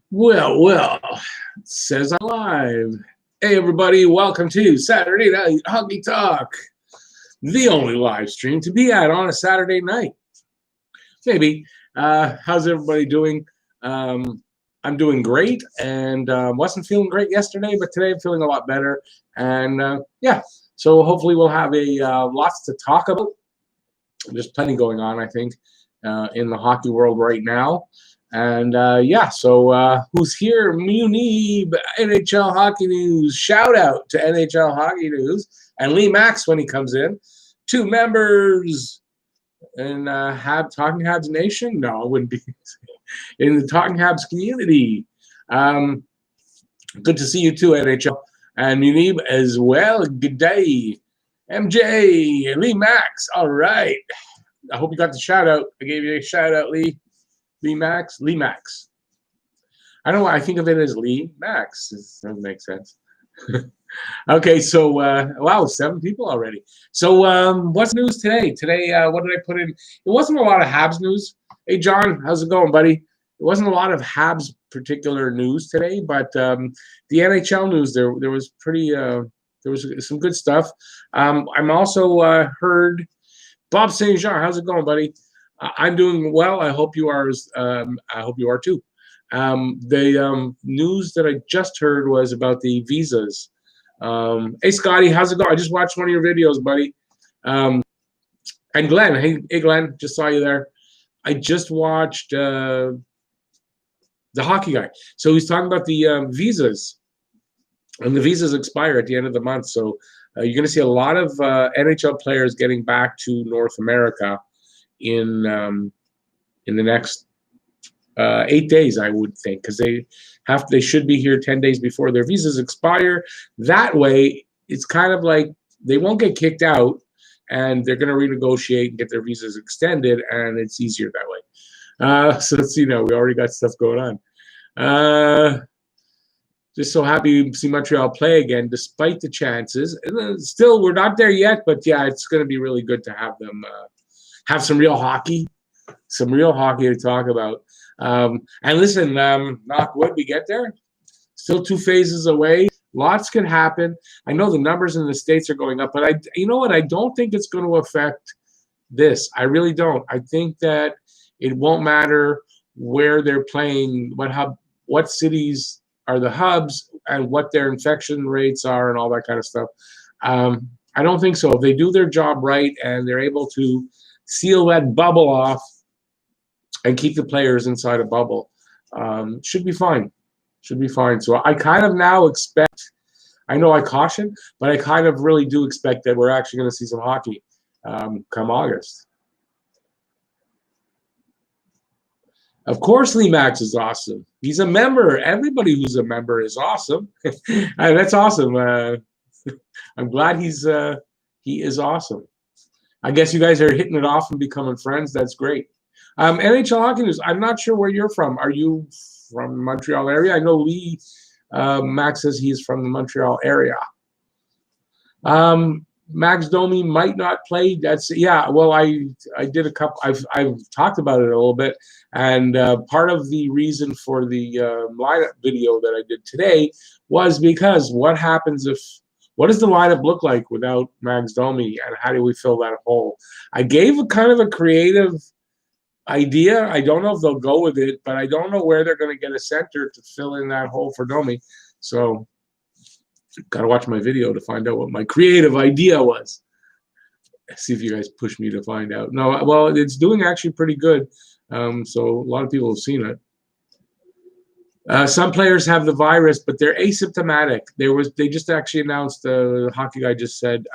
Well, says I'm live. Hey, everybody, welcome to Saturday Night Hockey Talk, the only live stream to be at on a Saturday night. Maybe. How's everybody doing? I'm doing great, and wasn't feeling great yesterday, but today I'm feeling a lot better. And yeah, so hopefully we'll have lots to talk about. There's plenty going on, I think, in the hockey world right now. And yeah, so who's here? Munib, NHL Hockey News. Shout out to NHL Hockey News and Lee Max when he comes in. 2 members in Talking Habs Nation. No, it wouldn't be in the Talking Habs community. Good to see you too, NHL and Munib as well. Good day, MJ, Lee Max. All right. I hope you got the shout out. I gave you a shout out, Lee. Lee Max. I don't know. I think of it as Lee Max. This doesn't make sense. Okay, so wow, 7 people already. So what's news today? Today, what did I put in? It wasn't a lot of Habs news. Hey, John, how's it going, buddy? It wasn't a lot of Habs particular news today, but the NHL news there was pretty. There was some good stuff. I'm also heard Bob St. Jean. How's it going, buddy? I'm doing well. I hope you are. I hope you are too. The news that I just heard was about the visas. Hey, Scotty, how's it going? I just watched one of your videos, buddy. And Glenn, hey, Glenn, just saw you there. I just watched the hockey guy. So he's talking about the visas, and the visas expire at the end of the month. So you're going to see a lot of NHL players getting back to North America in the next 8 days, I would think, because they should be here 10 days before their visas expire. That way, it's kind of like they won't get kicked out, and they're going to renegotiate and get their visas extended, and it's easier that way. So let's see now. We already got stuff going on. Just so happy to see Montreal play again, despite the chances. And still, we're not there yet, but yeah, it's going to be really good to have them have some real hockey to talk about. And listen, knock wood, we get there. Still 2 phases away. Lots can happen. I know the numbers in the States are going up, but you know what? I don't think it's going to affect this. I really don't. I think that it won't matter where they're playing, what cities are the hubs, and what their infection rates are, and all that kind of stuff. I don't think so. If they do their job right and they're able to seal that bubble off and keep the players inside a bubble, should be fine. So I kind of now expect, I know I caution, but I kind of really do expect that we're actually going to see some hockey come August. Of course, Lee Max is awesome. He's a member. Everybody who's a member is awesome. That's awesome. I'm glad he is awesome. I guess you guys are hitting it off and becoming friends. That's great. NHL Hockey News. I'm not sure where you're from. Are you from the Montreal area? I know Lee Max says he's from the Montreal area. Max Domi might not play. That's well, I did a couple. I've talked about it a little bit, and part of the reason for the lineup video that I did today was because what does the lineup look like without Max Domi, and how do we fill that hole? I gave a kind of a creative idea. I don't know if they'll go with it, but I don't know where they're going to get a center to fill in that hole for Domi. So got to watch my video to find out what my creative idea was. See if you guys push me to find out. No, well, it's doing actually pretty good. So a lot of people have seen it. Some players have the virus, but they're asymptomatic. They just actually announced, the hockey guy just said,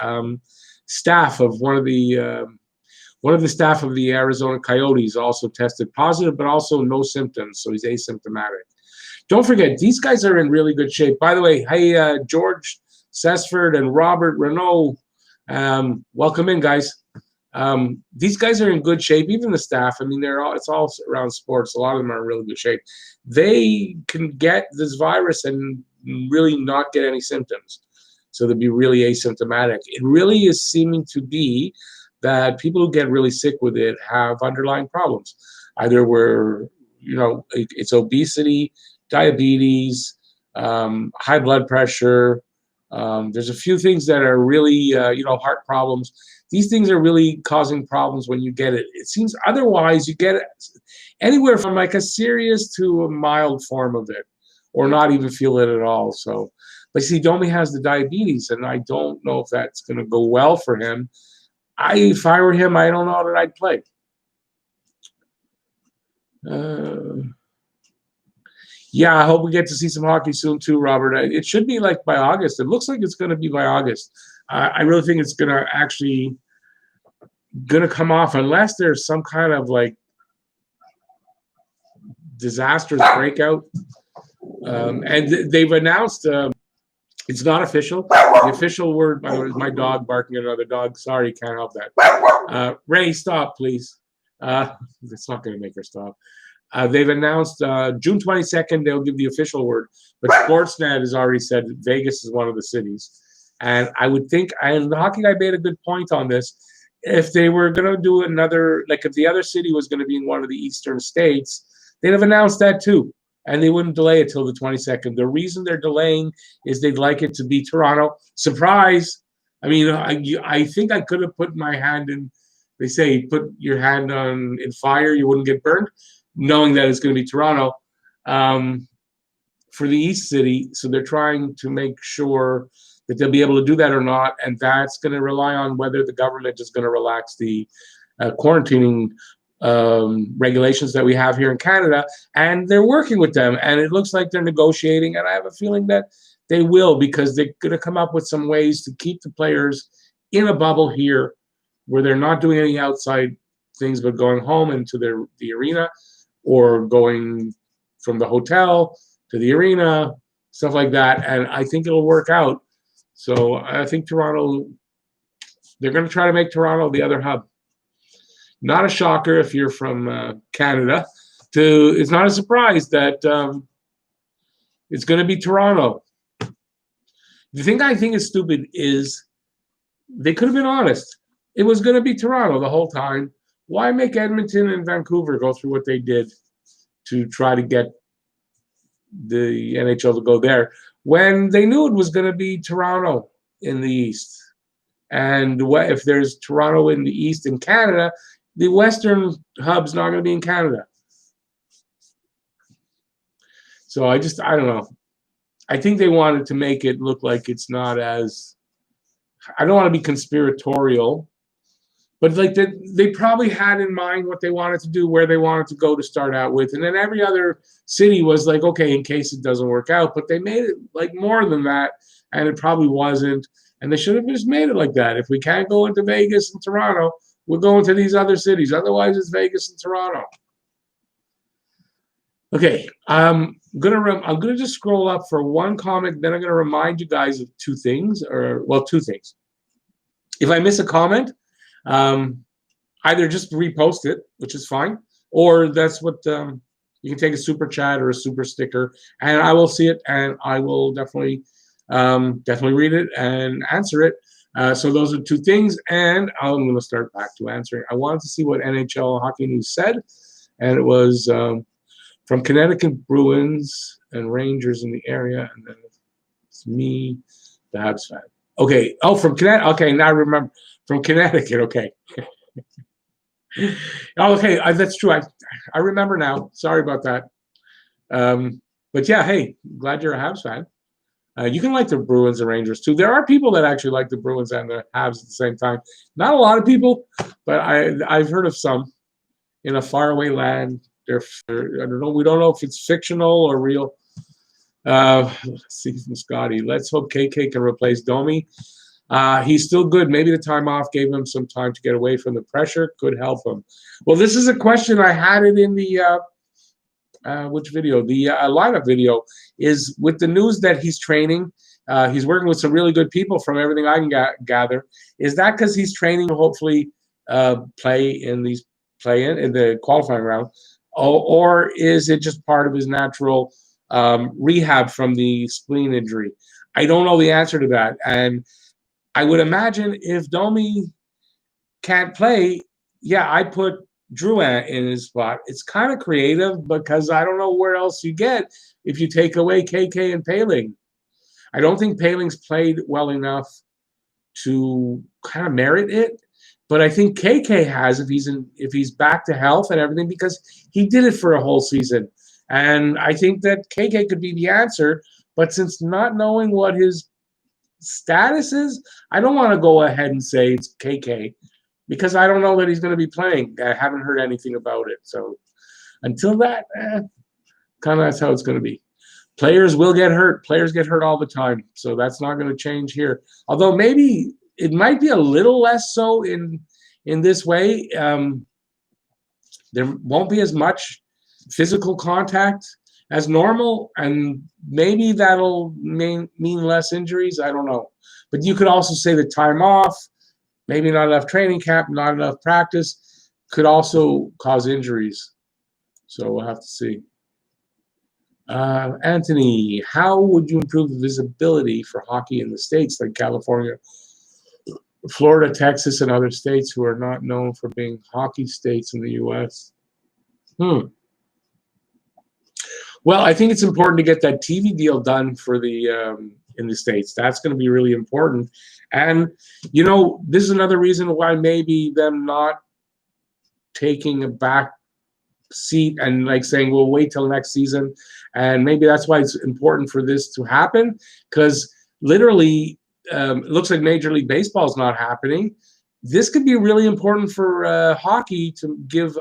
staff of one of the staff of the Arizona Coyotes also tested positive, but also no symptoms, so he's asymptomatic. Don't forget, these guys are in really good shape. By the way, hey, George Sesford and Robert Renault, welcome in, guys. These guys are in good shape, even the staff. I mean, it's all around sports. A lot of them are in really good shape. They can get this virus and really not get any symptoms, so they'd be really asymptomatic. It really is seeming to be that people who get really sick with it have underlying problems. Either it's obesity, diabetes, high blood pressure. There's a few things that are really, heart problems. These things are really causing problems when you get it. It seems otherwise you get it anywhere from like a serious to a mild form of it, or not even feel it at all. So, but see, Domi has the diabetes, and I don't know if that's going to go well for him. If I were him, I don't know that I'd play. Yeah, I hope we get to see some hockey soon too, Robert. It should be like by August. It looks like it's going to be by August. I really think it's going to actually come off unless there's some kind of like disastrous breakout. And they've announced it's not official. The official word, by the way, is my dog barking at another dog. Sorry, can't help that. Ray, stop, please. It's not going to make her stop. They've announced June 22nd, they'll give the official word. But Sportsnet has already said Vegas is one of the cities. And I would think, and the hockey guy made a good point on this, if they were going to do another, like if the other city was going to be in one of the eastern states, they'd have announced that too. And they wouldn't delay it till the 22nd. The reason they're delaying is they'd like it to be Toronto. Surprise! I mean, I think I could have put my hand in, they say, put your hand in fire, you wouldn't get burned, knowing that it's going to be Toronto for the East City. So they're trying to make sure that they'll be able to do that or not. And that's going to rely on whether the government is going to relax the quarantining regulations that we have here in Canada. And they're working with them. And it looks like they're negotiating. And I have a feeling that they will, because they're going to come up with some ways to keep the players in a bubble here where they're not doing any outside things but going home into the arena, or going from the hotel to the arena, stuff like that. And I think it'll work out. So I think Toronto, they're going to try to make Toronto the other hub. Not a shocker if you're from Canada. It's not a surprise that it's going to be Toronto. The thing I think is stupid is they could have been honest. It was going to be Toronto the whole time. Why make Edmonton and Vancouver go through what they did to try to get the NHL to go there when they knew it was going to be Toronto in the East? And if there's Toronto in the East in Canada, the Western hub's not going to be in Canada. So I don't know. I think they wanted to make it look like it's not as, I don't want to be conspiratorial, but like they probably had in mind what they wanted to do, where they wanted to go to start out with. And then every other city was like, okay, in case it doesn't work out. But they made it like more than that, and it probably wasn't. And they should have just made it like that. If we can't go into Vegas and Toronto, we're going to these other cities. Otherwise, it's Vegas and Toronto. Okay, I'm gonna just scroll up for one comment. Then I'm gonna remind you guys of two things. If I miss a comment, either just repost it, which is fine, or that's what you can take a super chat or a super sticker, and I will see it, and I will definitely read it and answer it. So those are two things, and I'm going to start back to answering. I wanted to see what NHL Hockey News said, and it was from Connecticut Bruins and Rangers in the area, and then it's me, the Habs fan. Okay. Oh, from Connecticut. Okay, now I remember. From Connecticut. Okay. Okay, that's true. I remember now. Sorry about that. But yeah, hey, glad you're a Habs fan. You can like the Bruins and Rangers too. There are people that actually like the Bruins and the Habs at the same time. Not a lot of people, but I've heard of some in a faraway land. I don't know. We don't know if it's fictional or real. Let's see from Scotty. Let's hope KK can replace Domi. He's still good. Maybe the time off gave him some time to get away from the pressure. Could help him. Well, this is a question. I had it in the which video? The lineup video is with the news that he's training. He's working with some really good people from everything I can gather. Is that because he's training to hopefully play in the qualifying round? Or is it just part of his natural rehab from the spleen injury? I don't know the answer to that. And I would imagine if Domi can't play, yeah, I put Drouin in his spot. It's kind of creative because I don't know where else you get if you take away KK and Paling. I don't think Paling's played well enough to kind of merit it, but I think KK has if he's back to health and everything, because he did it for a whole season. And I think that KK could be the answer, but since not knowing what his status is, I don't want to go ahead and say it's KK because I don't know that he's going to be playing. I haven't heard anything about it. So until that, kind of that's how it's going to be. Players will get hurt. Players get hurt all the time. So that's not going to change here. Although maybe it might be a little less so in this way. There won't be as much physical contact as normal, and maybe that'll mean less injuries. I don't know. But you could also say the time off, maybe not enough training camp, not enough practice, could also cause injuries. So we'll have to see. Anthony, how would you improve the visibility for hockey in the States like California, Florida, Texas, and other states who are not known for being hockey states in the U.S.? Well, I think it's important to get that TV deal done for the in the States. That's going to be really important. And, you know, this is another reason why maybe them not taking a back seat and like saying we'll wait till next season, and maybe that's why it's important for this to happen, because literally it looks like Major League Baseball is not happening. This could be really important for hockey to give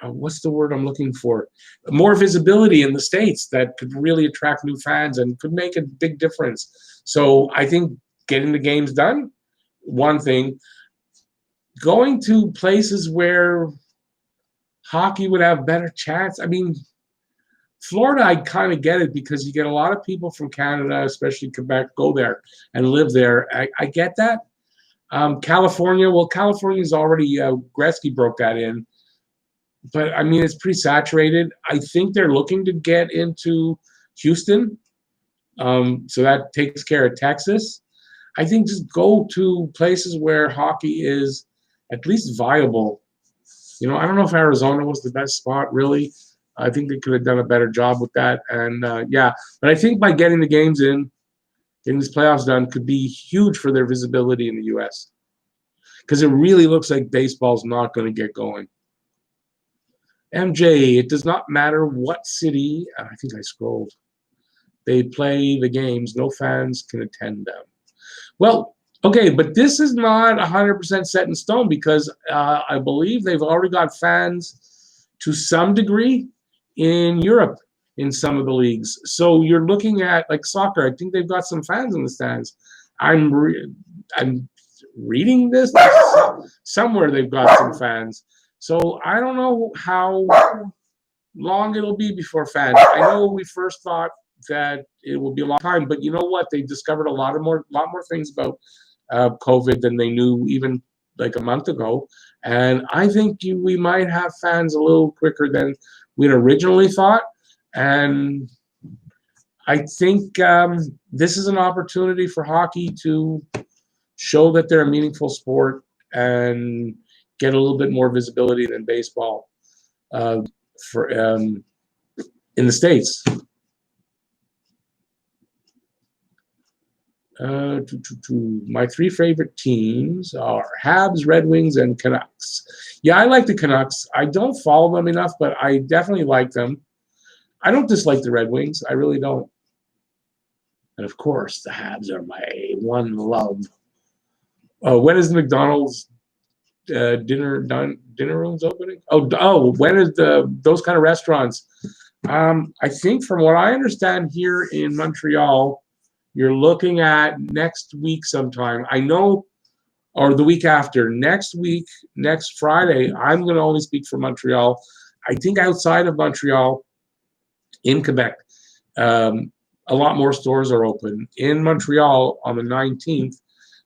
what's the word I'm looking for, more visibility in the States that could really attract new fans and could make a big difference. So I think getting the games done, one thing, going to places where hockey would have better chance. I mean, Florida, I kind of get it because you get a lot of people from Canada, especially Quebec, go there and live there. I get that. California, well, California's already, Gretzky broke that in. But, I mean, it's pretty saturated. I think they're looking to get into Houston. So that takes care of Texas. I think just go to places where hockey is at least viable. You know, I don't know if Arizona was the best spot, really. I think they could have done a better job with that. And, yeah, but I think by getting the games in, getting these playoffs done could be huge for their visibility in the U.S. Because it really looks like baseball's not going to get going. MJ, it does not matter what city, I think I scrolled, they play the games, no fans can attend them. Well, okay, but this is not 100% set in stone because I believe they've already got fans to some degree in Europe in some of the leagues. So you're looking at, like soccer, I think they've got some fans in the stands. I'm reading this somewhere they've got some fans. So I don't know how long it'll be before fans. I know we first thought that it will be a long time, but you know what? They discovered a lot more things about COVID than they knew even like a month ago. And I think we might have fans a little quicker than we'd originally thought. And I think this is an opportunity for hockey to show that they're a meaningful sport and get a little bit more visibility than baseball for in the States. My three favorite teams are Habs, Red Wings, and Canucks. Yeah, I like the Canucks. I don't follow them enough, but I definitely like them. I don't dislike the Red Wings. I really don't. And of course, the Habs are my one love. When is the McDonald's dinner rooms opening? When is those kind of restaurants? I think from what I understand here in Montreal, you're looking at next week sometime. I know, or the week after. Next week, next Friday, I'm going to only speak for Montreal. I think outside of Montreal, in Quebec, a lot more stores are open. In Montreal, on the 19th,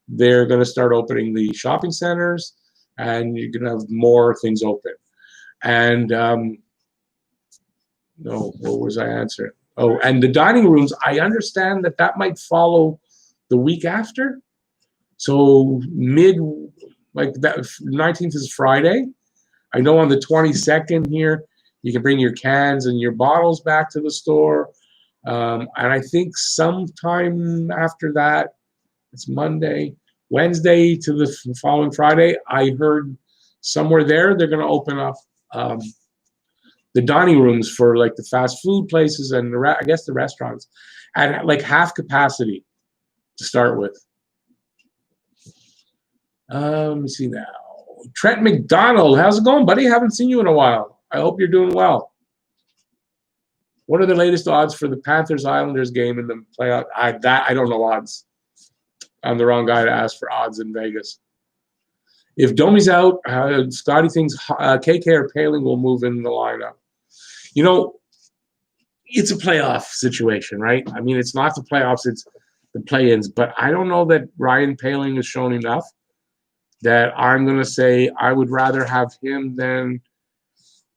they're going to start opening the shopping centers, and you're going to have more things open. And no, what was I answering? Oh, and the dining rooms, I understand that might follow the week after. So like that 19th is Friday. I know on the 22nd here, you can bring your cans and your bottles back to the store. And I think sometime after that, it's Monday, Wednesday to the following Friday, I heard somewhere there they're going to open up the dining rooms for like the fast food places and I guess the restaurants at like half capacity to start with. Let me see now. Trent McDonald, how's it going, buddy? Haven't seen you in a while. I hope you're doing well. What are the latest odds for the Panthers-Islanders game in the playoff? I don't know odds. I'm the wrong guy to ask for odds in Vegas. If Domi's out, Scotty thinks KK or Paling will move in the lineup. You know, it's a playoff situation, right? I mean, it's not the playoffs, it's the play-ins. But I don't know that Ryan Paling has shown enough that I'm going to say I would rather have him than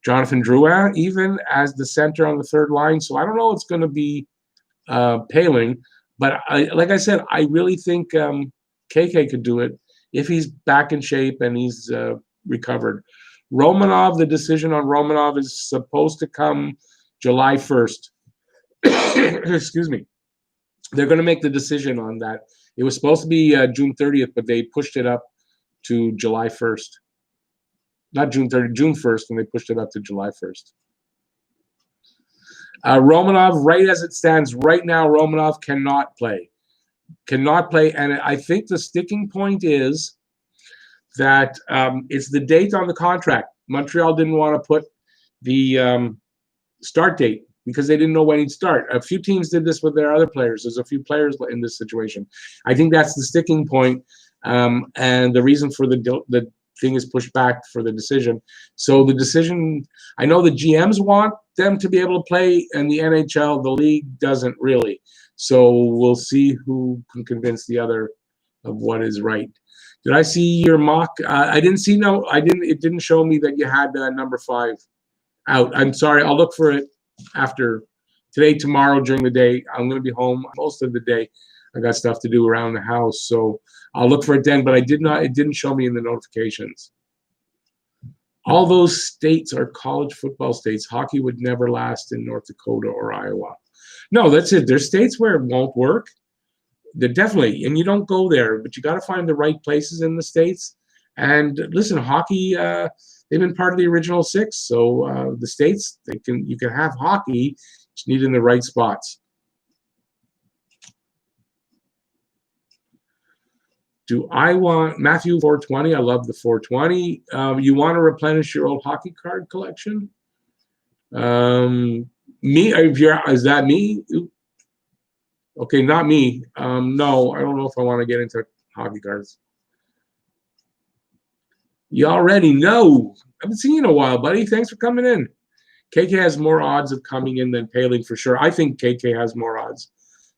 Jonathan Drouin, even as the center on the third line. So I don't know it's going to be Paling. But like I said, I really think KK could do it if he's back in shape and he's recovered. Romanov, the decision on Romanov is supposed to come July 1st. Excuse me. They're going to make the decision on that. It was supposed to be June 30th, but they pushed it up to July 1st. Not June 30th, June 1st, and they pushed it up to July 1st. Romanov, right as it stands right now, Romanov cannot play. Cannot play, and I think the sticking point is that it's the date on the contract. Montreal didn't want to put the start date because they didn't know when he'd start. A few teams did this with their other players. There's a few players in this situation. I think that's the sticking point, and the reason for the thing is pushed back for the decision. So the decision, I know the GMs want them to be able to play in the NHL. The league doesn't really. So we'll see who can convince the other of what is right. Did I see your mock? I didn't see. No, I didn't. It didn't show me that you had number 5 out. I'm sorry. I'll look for it after today, tomorrow during the day. I'm going to be home most of the day. I got stuff to do around the house, so I'll look for it then. But I did not. It didn't show me in the notifications. All those states are college football states. Hockey would never last in North Dakota or Iowa. No, that's it. There's states where it won't work. They're definitely, and you don't go there, but you got to find the right places in the states. And listen, hockey, they've been part of the original 6. So the states, you can have hockey, just need in the right spots. Do I want Matthew 420? I love the 420. You want to replenish your old hockey card collection? Me? Is that me? Okay, not me. No, I don't know if I want to get into hockey cards. You already know. I haven't seen you in a while, buddy. Thanks for coming in. KK has more odds of coming in than Paling for sure. I think KK has more odds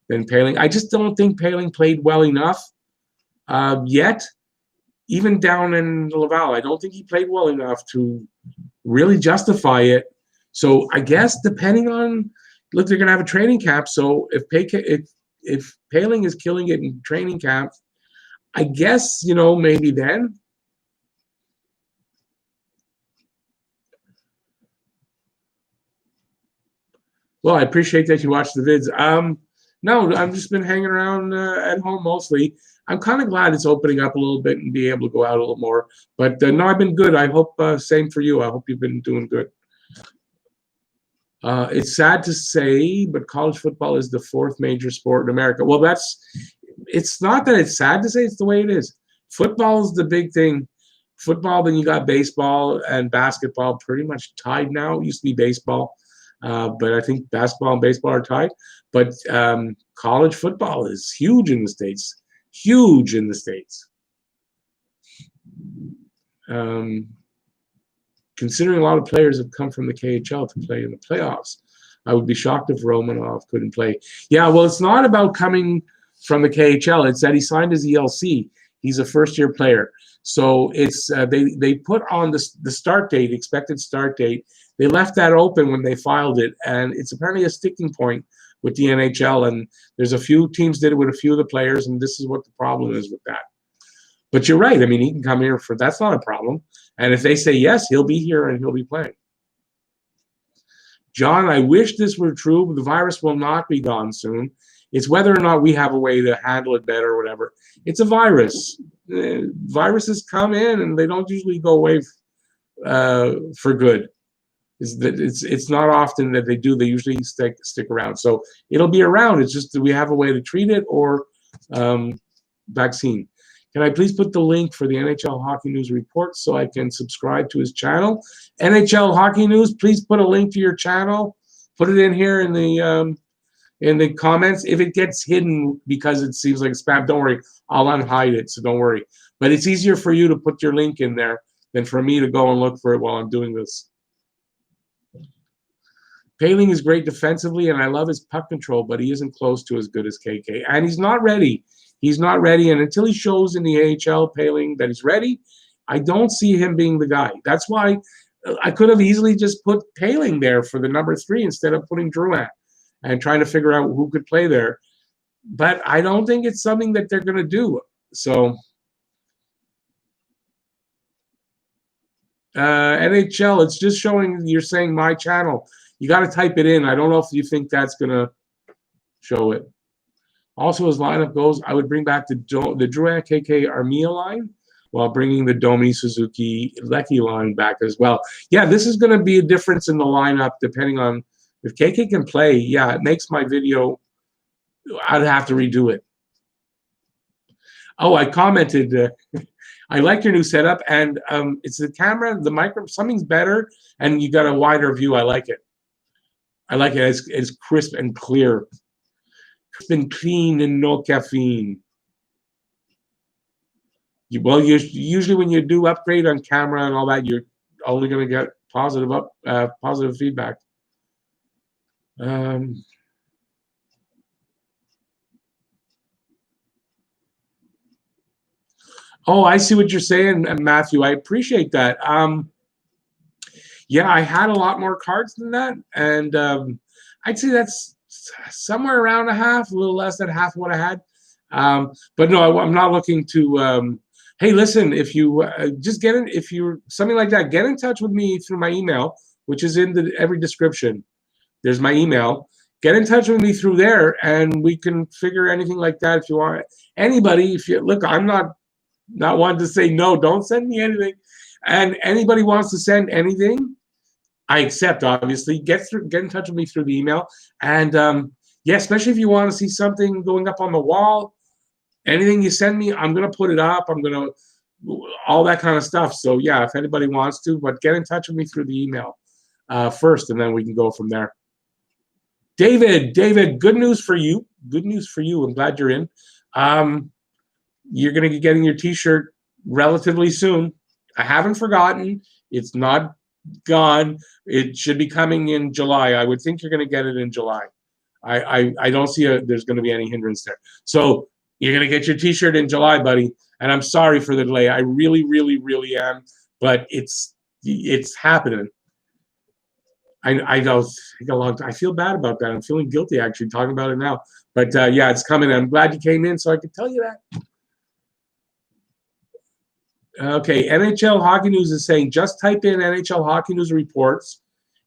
than Paling. I just don't think Paling played well enough yet. Even down in Laval, I don't think he played well enough to really justify it. So I guess depending on, look, they're going to have a training camp. So if Paling is killing it in training camp, I guess, maybe then. Well, I appreciate that you watch the vids. No, I've just been hanging around at home mostly. I'm kind of glad it's opening up a little bit and be able to go out a little more. But no, I've been good. I hope same for you. I hope you've been doing good. It's sad to say, but college football is the 4th major sport in America. Well, it's not that it's sad to say, it's the way it is. Football is the big thing. Football, then you got baseball and basketball pretty much tied now. It used to be baseball, but I think basketball and baseball are tied. But college football is huge in the States. Huge in the States. Considering a lot of players have come from the KHL to play in the playoffs, I would be shocked if Romanov couldn't play. Yeah, well, it's not about coming from the KHL. It's that he signed his ELC. He's a first-year player. So it's they put on the start date, expected start date. They left that open when they filed it, and it's apparently a sticking point with the NHL. And there's a few teams did it with a few of the players, and this is what the problem is with that. But you're right. I mean, he can come here for that's not a problem. And if they say yes, he'll be here and he'll be playing. John, I wish this were true, but the virus will not be gone soon. It's whether or not we have a way to handle it better or whatever. It's a virus. Viruses come in and they don't usually go away for good. It's not often that they do. They usually stick around. So it'll be around. It's just that we have a way to treat it or vaccine. Can I please put the link for the NHL Hockey News report so I can subscribe to his channel? NHL Hockey News, please put a link to your channel. Put it in here in the comments. If it gets hidden because it seems like spam, don't worry. I'll unhide it, so don't worry. But it's easier for you to put your link in there than for me to go and look for it while I'm doing this. Poehling is great defensively, and I love his puck control, but he isn't close to as good as KK. And he's not ready. He's not ready, and until he shows in the AHL, Poehling, that he's ready, I don't see him being the guy. That's why I could have easily just put Poehling there for the number 3 instead of putting Drouin and trying to figure out who could play there. But I don't think it's something that they're going to do. So NHL, it's just showing you're saying my channel. You got to type it in. I don't know if you think that's going to show it. Also, as lineup goes, I would bring back the Drouin KK Armia line while bringing the Domi Suzuki Lecky line back as well. Yeah, this is going to be a difference in the lineup depending on if KK can play. Yeah, it makes my video. I'd have to redo it. Oh, I commented. I like your new setup, and it's the camera, the micro. Something's better, and you got a wider view. I like it. I like it. It's crisp and clear. Crisp and clean and no caffeine. Usually when you do upgrade on camera and all that, you're only going to get positive feedback. Oh, I see what you're saying, Matthew. I appreciate that. Yeah, I had a lot more cards than that, and I'd say that's somewhere around a half, a little less than half of what I had. But no, I'm not looking to. Hey, listen, if you just get in, if you're something like that, get in touch with me through my email, which is in every description. There's my email. Get in touch with me through there, and we can figure anything like that if you want. Anybody, if you look, I'm not wanting to say no. Don't send me anything. And anybody wants to send anything, I accept. Obviously, get in touch with me through the email. And yeah, especially if you want to see something going up on the wall. Anything you send me, I'm going to put it up. I'm going to, all that kind of stuff. So, yeah, if anybody wants to, but get in touch with me through the email first, and then we can go from there. David, good news for you. Good news for you. I'm glad you're in. You're going to be getting your T-shirt relatively soon. I haven't forgotten. It's not gone. It should be coming in July. I would think you're going to get it in July. I don't see there's going to be any hindrance there. So, you're going to get your T-shirt in July, buddy. And I'm sorry for the delay. I really, really, really am. But it's happening. I know. I feel bad about that. I'm feeling guilty, actually, talking about it now. But, yeah, it's coming. I'm glad you came in so I could tell you that. Okay, NHL Hockey News is saying, just type in NHL Hockey News reports.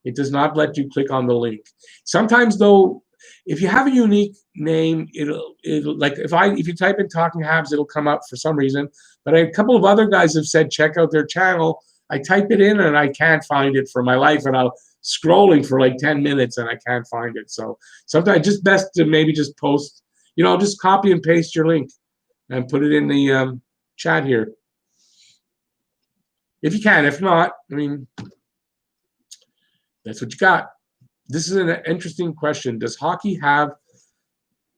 It does not let you click on the link. Sometimes, though, if you have a unique name, it'll like if you type in Talking Habs, it'll come up for some reason. But a couple of other guys have said check out their channel. I type it in and I can't find it for my life, and I'll scrolling for like 10 minutes and I can't find it. So sometimes just best to maybe just post, just copy and paste your link and put it in the chat here. If you can, if not, I mean, that's what you got. This is an interesting question. Does hockey have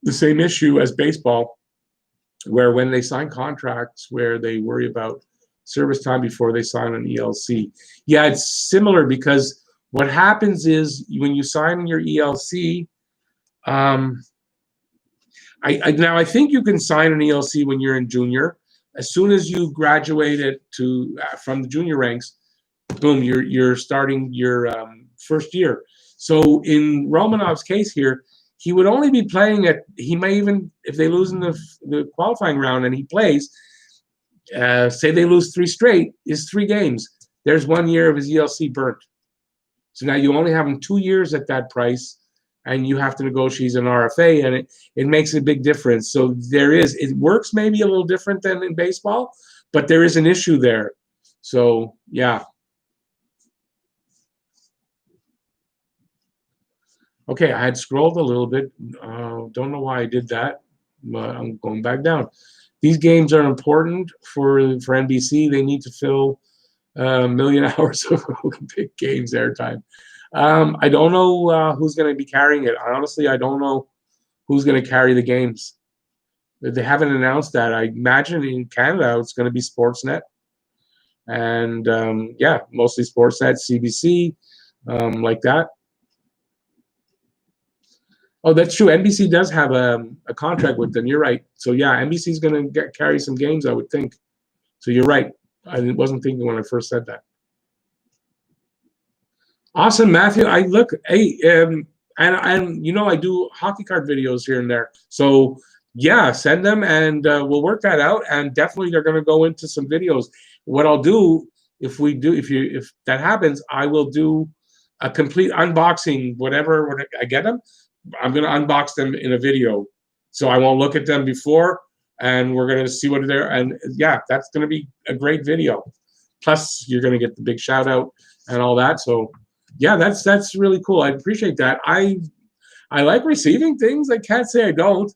the same issue as baseball, where when they sign contracts, where they worry about service time before they sign an ELC? Yeah, it's similar because what happens is when you sign your ELC, now I think you can sign an ELC when you're in junior. As soon as you graduated from the junior ranks, boom, you're starting your first year. So in Romanov's case here, he would only be playing he may even, if they lose in the qualifying round and he plays, say they lose 3 straight, is 3 games. There's 1 year of his ELC burnt. So now you only have him 2 years at that price, and you have to negotiate an RFA, and it makes a big difference. So it works maybe a little different than in baseball, but there is an issue there. So, yeah. Okay, I had scrolled a little bit. Don't know why I did that, but I'm going back down. These games are important for NBC. They need to fill a million hours of big games airtime. I don't know who's going to be carrying it. Honestly, I don't know who's going to carry the games. They haven't announced that. I imagine in Canada it's going to be Sportsnet. And, yeah, mostly Sportsnet, CBC, like that. Oh, that's true. NBC does have a contract with them. You're right. So, yeah, NBC is going to carry some games, I would think. So you're right. I wasn't thinking when I first said that. Awesome, Matthew. Hey, and you know I do hockey card videos here and there. So yeah, send them and we'll work that out. And definitely they're going to go into some videos. What I'll do if that happens, I will do a complete unboxing. Whatever when I get them, I'm going to unbox them in a video. So I won't look at them before, and we're going to see what they're. And yeah, that's going to be a great video. Plus, you're going to get the big shout out and all that. So. Yeah, that's really cool. I appreciate that. I like receiving things. I can't say I don't.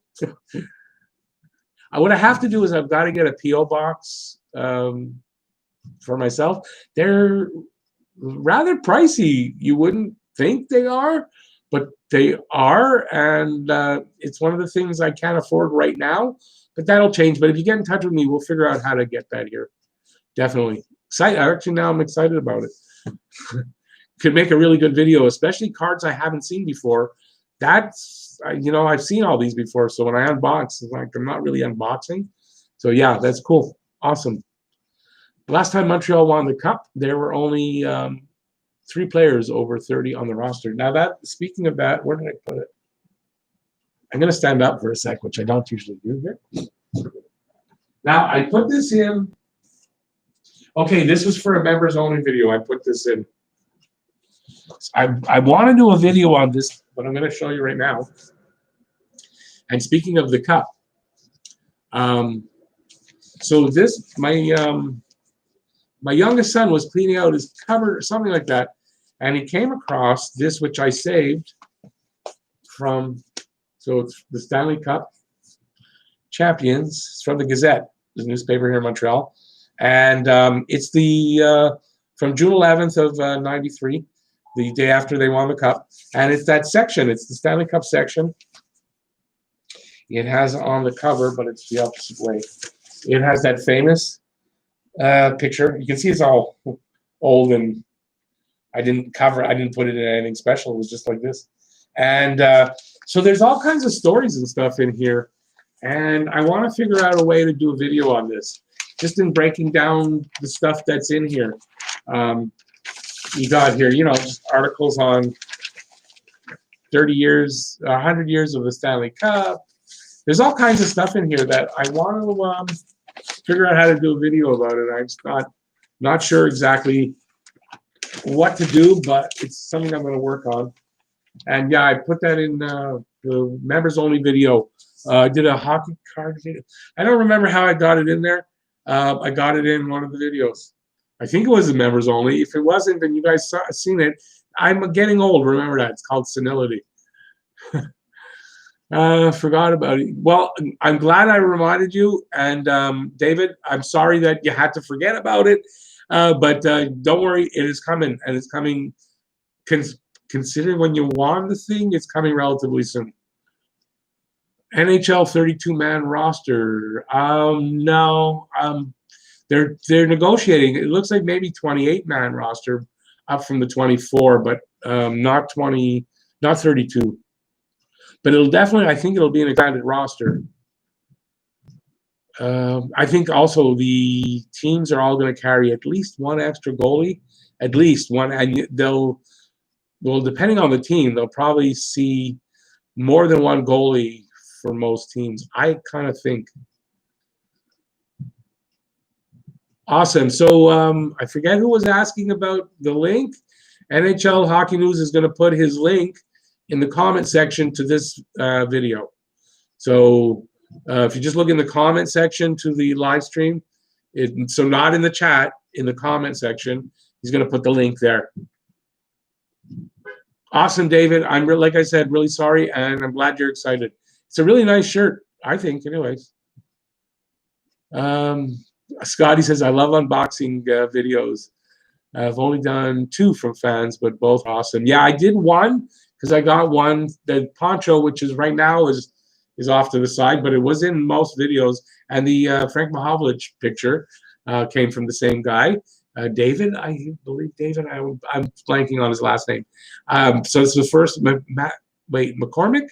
What I have to do is I've got to get a P.O. box for myself. They're rather pricey. You wouldn't think they are, but they are. And it's one of the things I can't afford right now, but that'll change. But if you get in touch with me, we'll figure out how to get that here. Definitely. Actually, now I'm excited about it. Could make a really good video, especially cards I haven't seen before. That's, I've seen all these before. So when I unbox, it's like I'm not really unboxing. So yeah, that's cool. Awesome. Last time Montreal won the cup, there were only 3 players over 30 on the roster. Now speaking of that, where did I put it? I'm going to stand up for a sec, which I don't usually do here. Now I put this in. Okay, this was for a members only video. I put this in. I want to do a video on this, but I'm going to show you right now. And speaking of the cup, so this my youngest son was cleaning out his cupboard or something like that, and he came across this, which I saved from. So it's the Stanley Cup Champions. It's from the Gazette, the newspaper here in Montreal, and it's the from June 11th of '93. The day after they won the cup. And it's that section. It's the Stanley Cup section. It has on the cover, but it's the opposite way. It has that famous picture. You can see it's all old, and I didn't put it in anything special. It was just like this. And so there's all kinds of stories and stuff in here. And I want to figure out a way to do a video on this, just in breaking down the stuff that's in here. You got here, just articles on 30 years, 100 years of the Stanley Cup. There's all kinds of stuff in here that I want to figure out how to do a video about it. I'm just not sure exactly what to do, but it's something I'm going to work on. And yeah, I put that in the members only video. I did a hockey card video. I don't remember how I got it in there. I got it in one of the videos. I think it was the members only. If it wasn't, then you guys seen it. I'm getting old. Remember that. It's called senility. Forgot about it. Well, I'm glad I reminded you. And David, I'm sorry that you had to forget about it. But don't worry. It is coming. And it's coming. Considering when you won the thing, it's coming relatively soon. NHL 32-man roster. No. They're negotiating. It looks like maybe 28-man roster, up from the 24, but not 32. But I think it'll be an expanded roster. I think also the teams are all going to carry at least one extra goalie, at least one, and depending on the team, they'll probably see more than one goalie for most teams. I kind of think. Awesome. So I forget who was asking about the link. NHL Hockey News is going to put his link in the comment section to this video. So if you just look in the comment section to the live stream, so not in the chat, in the comment section, he's going to put the link there. Awesome, David. I'm like I said, really sorry, and I'm glad you're excited. It's a really nice shirt, I think, anyways. Scotty says, I love unboxing videos. I've only done 2 from fans, but both awesome. Yeah, I did one because I got one, the poncho, which is right now is off to the side, but it was in most videos. And the Frank Mahovlich picture came from the same guy. David, I believe David, I'm blanking on his last name. So it's the first, McCormick?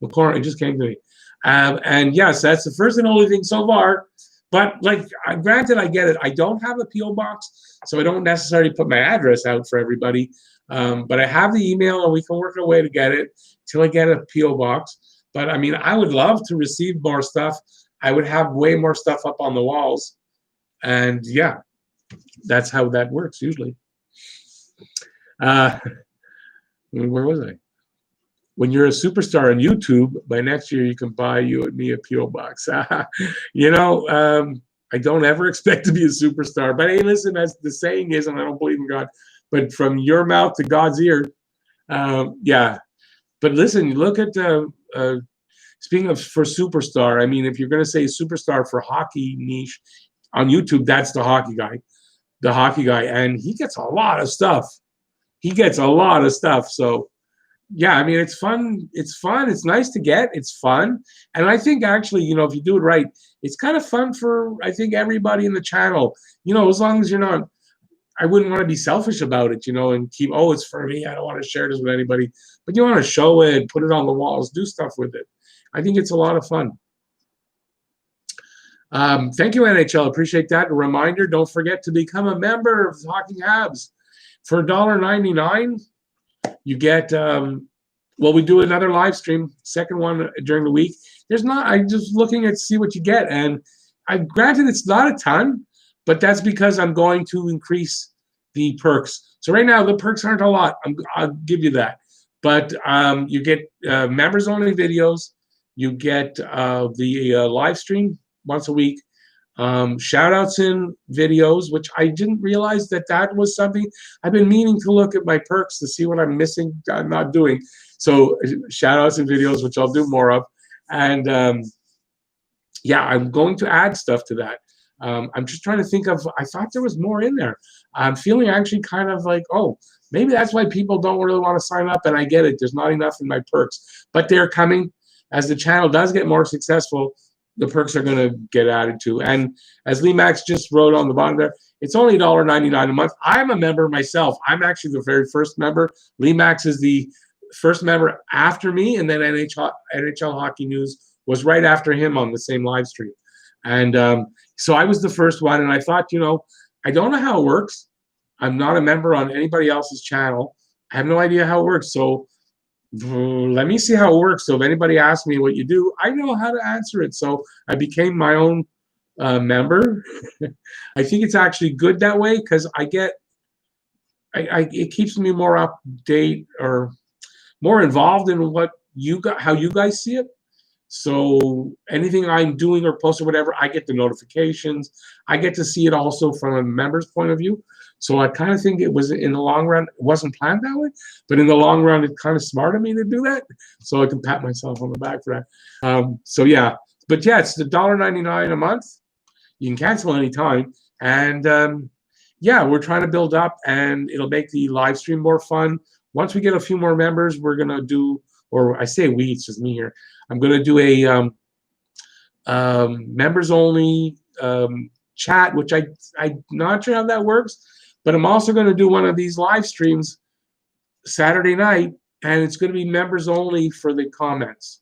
McCormick, it just came to me. And yes, that's the first and only thing so far. But like, granted, I get it. I don't have a P.O. box, so I don't necessarily put my address out for everybody. But I have the email, and we can work our way to get it till I get a P.O. box. But I mean, I would love to receive more stuff. I would have way more stuff up on the walls. And yeah, that's how that works usually. Where was I? When you're a superstar on YouTube, by next year you can buy you and me a P.O. box. You know, I don't ever expect to be a superstar. But hey, listen, as the saying is, and I don't believe in God, but from your mouth to God's ear, yeah. But listen, look at speaking of for superstar. I mean, if you're going to say superstar for hockey niche on YouTube, that's the hockey guy, and he gets a lot of stuff. So. Yeah, I mean, it's fun. It's fun. It's nice to get. It's fun. And I think actually, you know, if you do it right, it's kind of fun for, I think, everybody in the channel. You know, as long as you're not, I wouldn't want to be selfish about it, you know, and keep, oh, it's for me. I don't want to share this with anybody. But you want to show it, put it on the walls, do stuff with it. I think it's a lot of fun. Thank you, NHL. Appreciate that. A reminder, don't forget to become a member of Talking Habs. For $1.99, you get, well, we do another live stream, second one during the week. I'm just looking at see what you get. And granted, it's not a ton, but that's because I'm going to increase the perks. So right now, the perks aren't a lot. I'll give you that. But you get members only videos. You get the live stream once a week. Shout outs in videos, which I didn't realize that was something. I've been meaning to look at my perks to see what I'm missing, I'm not doing. So shout outs in videos, which I'll do more of. And yeah, I'm going to add stuff to that. I'm just trying to think of, I thought there was more in there. I'm feeling actually kind of like, oh, maybe that's why people don't really want to sign up, and I get it. There's not enough in my perks, but they're coming. As the channel does get more successful, the perks are going to get added to. And as Lee Max just wrote on the bottom there, it's only $1.99 a month. I'm a member myself. I'm actually the very first member. Lee Max is the first member after me, and then NHL Hockey News was right after him on the same live stream. And so I was the first one, and I thought, you know, I don't know how it works. I'm not a member on anybody else's channel. I have no idea how it works. So let me see how it works. So if anybody asks me what you do, I know how to answer it. So I became my own member. I think it's actually good that way because it keeps me more up to date or more involved in how you guys see it. So anything I'm doing or post or whatever, I get the notifications. I get to see it also from a member's point of view. So I kind of think it was, in the long run, it wasn't planned that way, but in the long run, it's kind of smart of me to do that. So I can pat myself on the back for that. So yeah, but yeah, it's the $1.99 a month. You can cancel anytime. And yeah, we're trying to build up, and it'll make the live stream more fun. Once we get a few more members, we're going to do, or I say we, it's just me here. I'm going to do a members only chat, which I'm not sure how that works. But I'm also going to do one of these live streams Saturday night, and it's going to be members only for the comments.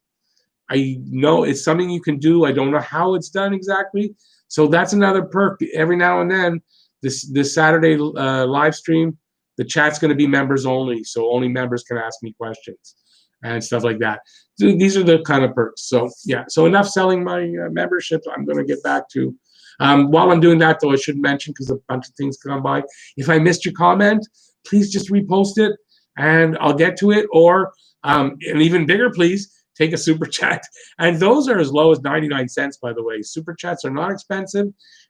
I know it's something you can do. I don't know how it's done exactly. So that's another perk. Every now and then, this Saturday live stream, the chat's going to be members only. So only members can ask me questions and stuff like that. So these are the kind of perks. So yeah, so enough selling my membership. I'm going to get back to While I'm doing that, though, I should mention, because a bunch of things come by, if I missed your comment, please just repost it, and I'll get to it. Or, and even bigger, please, take a super chat. And those are as low as 99 cents, by the way. Super chats are not expensive,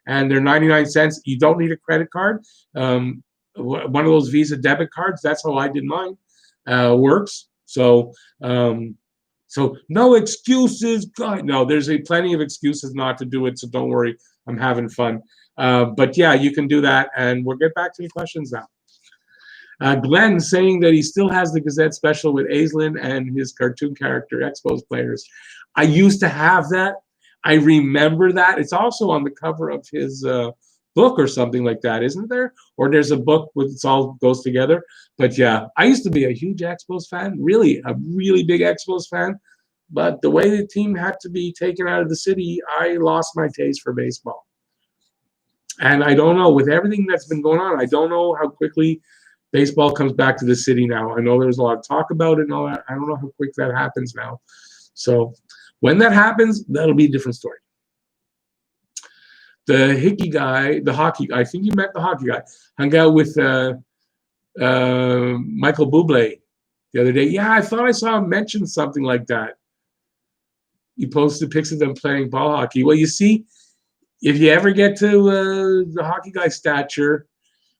and they're 99 cents. You don't need a credit card. One of those Visa debit cards, that's how I did mine, works. So no excuses. God, no, there's plenty of excuses not to do it, so don't worry. I'm having fun. But yeah, you can do that, and we'll get back to the questions now. Glenn saying that he still has the Gazette special with Aislinn and his cartoon character Expos players. I used to have that. I remember that. It's also on the cover of his book or something like that, isn't there? Or there's a book with it all goes together. But yeah, I used to be a huge Expos fan, really a really big Expos fan. But the way the team had to be taken out of the city, I lost my taste for baseball. And I don't know, with everything that's been going on, I don't know how quickly baseball comes back to the city now. I know there's a lot of talk about it and all that. I don't know how quick that happens now. So when that happens, that'll be a different story. The hickey guy, the hockey guy, I think you met the hockey guy, hung out with Michael Bublé the other day. Yeah, I thought I saw him mention something like that. He posted pics of them playing ball hockey. Well, you see, if you ever get to the hockey guy stature,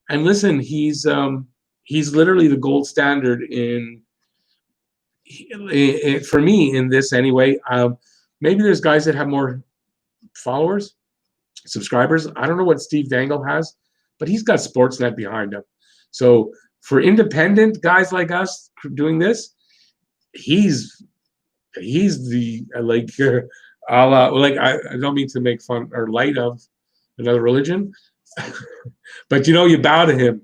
and listen, he's literally the gold standard for me in this anyway. Maybe there's guys that have more followers, subscribers. I don't know what Steve Dangle has, but he's got Sportsnet behind him. So for independent guys like us doing this, he's the I don't mean to make fun or light of another religion, but you bow to him.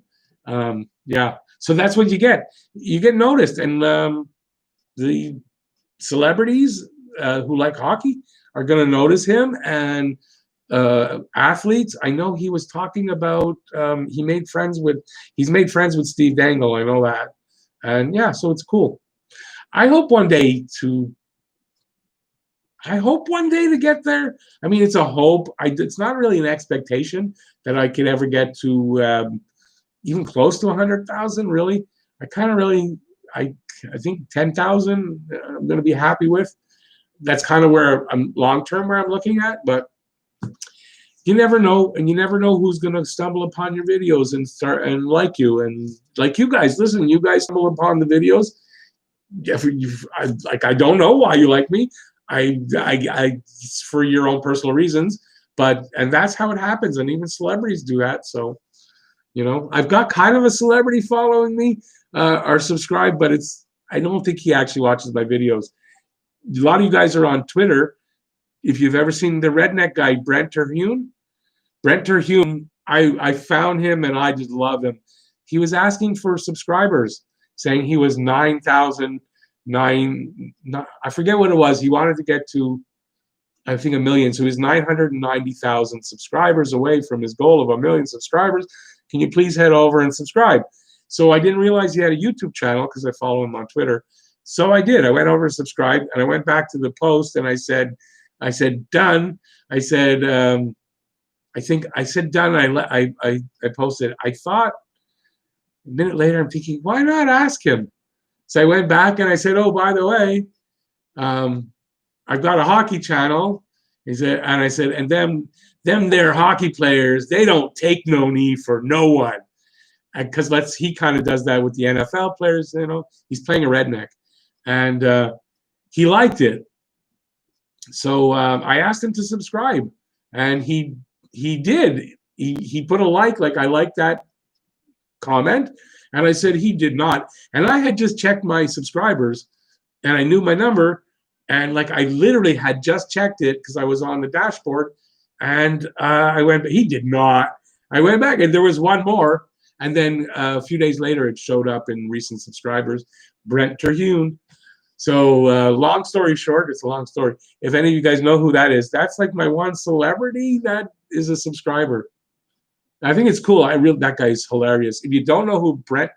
Yeah, so that's what you get. You get noticed, and the celebrities who like hockey are going to notice him, and athletes. I know he was talking about he's made friends with Steve Dangle. I know that, and yeah, so it's cool. I hope one day to get there. I mean, it's a hope. It's not really an expectation that I could ever get to even close to 100,000. Really, I think 10,000. I'm going to be happy with. That's kind of where I'm long term, where I'm looking at. But you never know, and you never know who's going to stumble upon your videos and start and like you, and like you guys. Listen, you guys stumble upon the videos. I don't know why you like me. I for your own personal reasons, and that's how it happens, and even celebrities do that. So, I've got kind of a celebrity following me or subscribed, but I don't think he actually watches my videos. A lot of you guys are on Twitter. If you've ever seen the redneck guy, Brent Terhune, I found him and I just love him. He was asking for subscribers, saying he was 9,000. I forget what it was. He wanted to get to, I think, 1 million. So he's 990,000 subscribers away from his goal of 1 million subscribers. Can you please head over and subscribe? So I didn't realize he had a YouTube channel because I follow him on Twitter. So I did. I went over and subscribed, and I went back to the post and I said, done. I said, I said done. I posted. I thought a minute later, I'm thinking, why not ask him? So I went back and I said, oh, by the way, I've got a hockey channel. He said, and I said, and them they're hockey players. They don't take no knee for no one. Because he kind of does that with the NFL players. He's playing a redneck, and he liked it. So I asked him to subscribe, and he did. He put a like I like that comment. And I said he did not. And I had just checked my subscribers, and I knew my number. And I literally had just checked it because I was on the dashboard. And I went, he did not. I went back, and there was one more. And then a few days later, it showed up in recent subscribers, Brent Terhune. So long story short, it's a long story. If any of you guys know who that is, that's my one celebrity that is a subscriber. I think it's cool. That guy is hilarious. If you don't know who Brent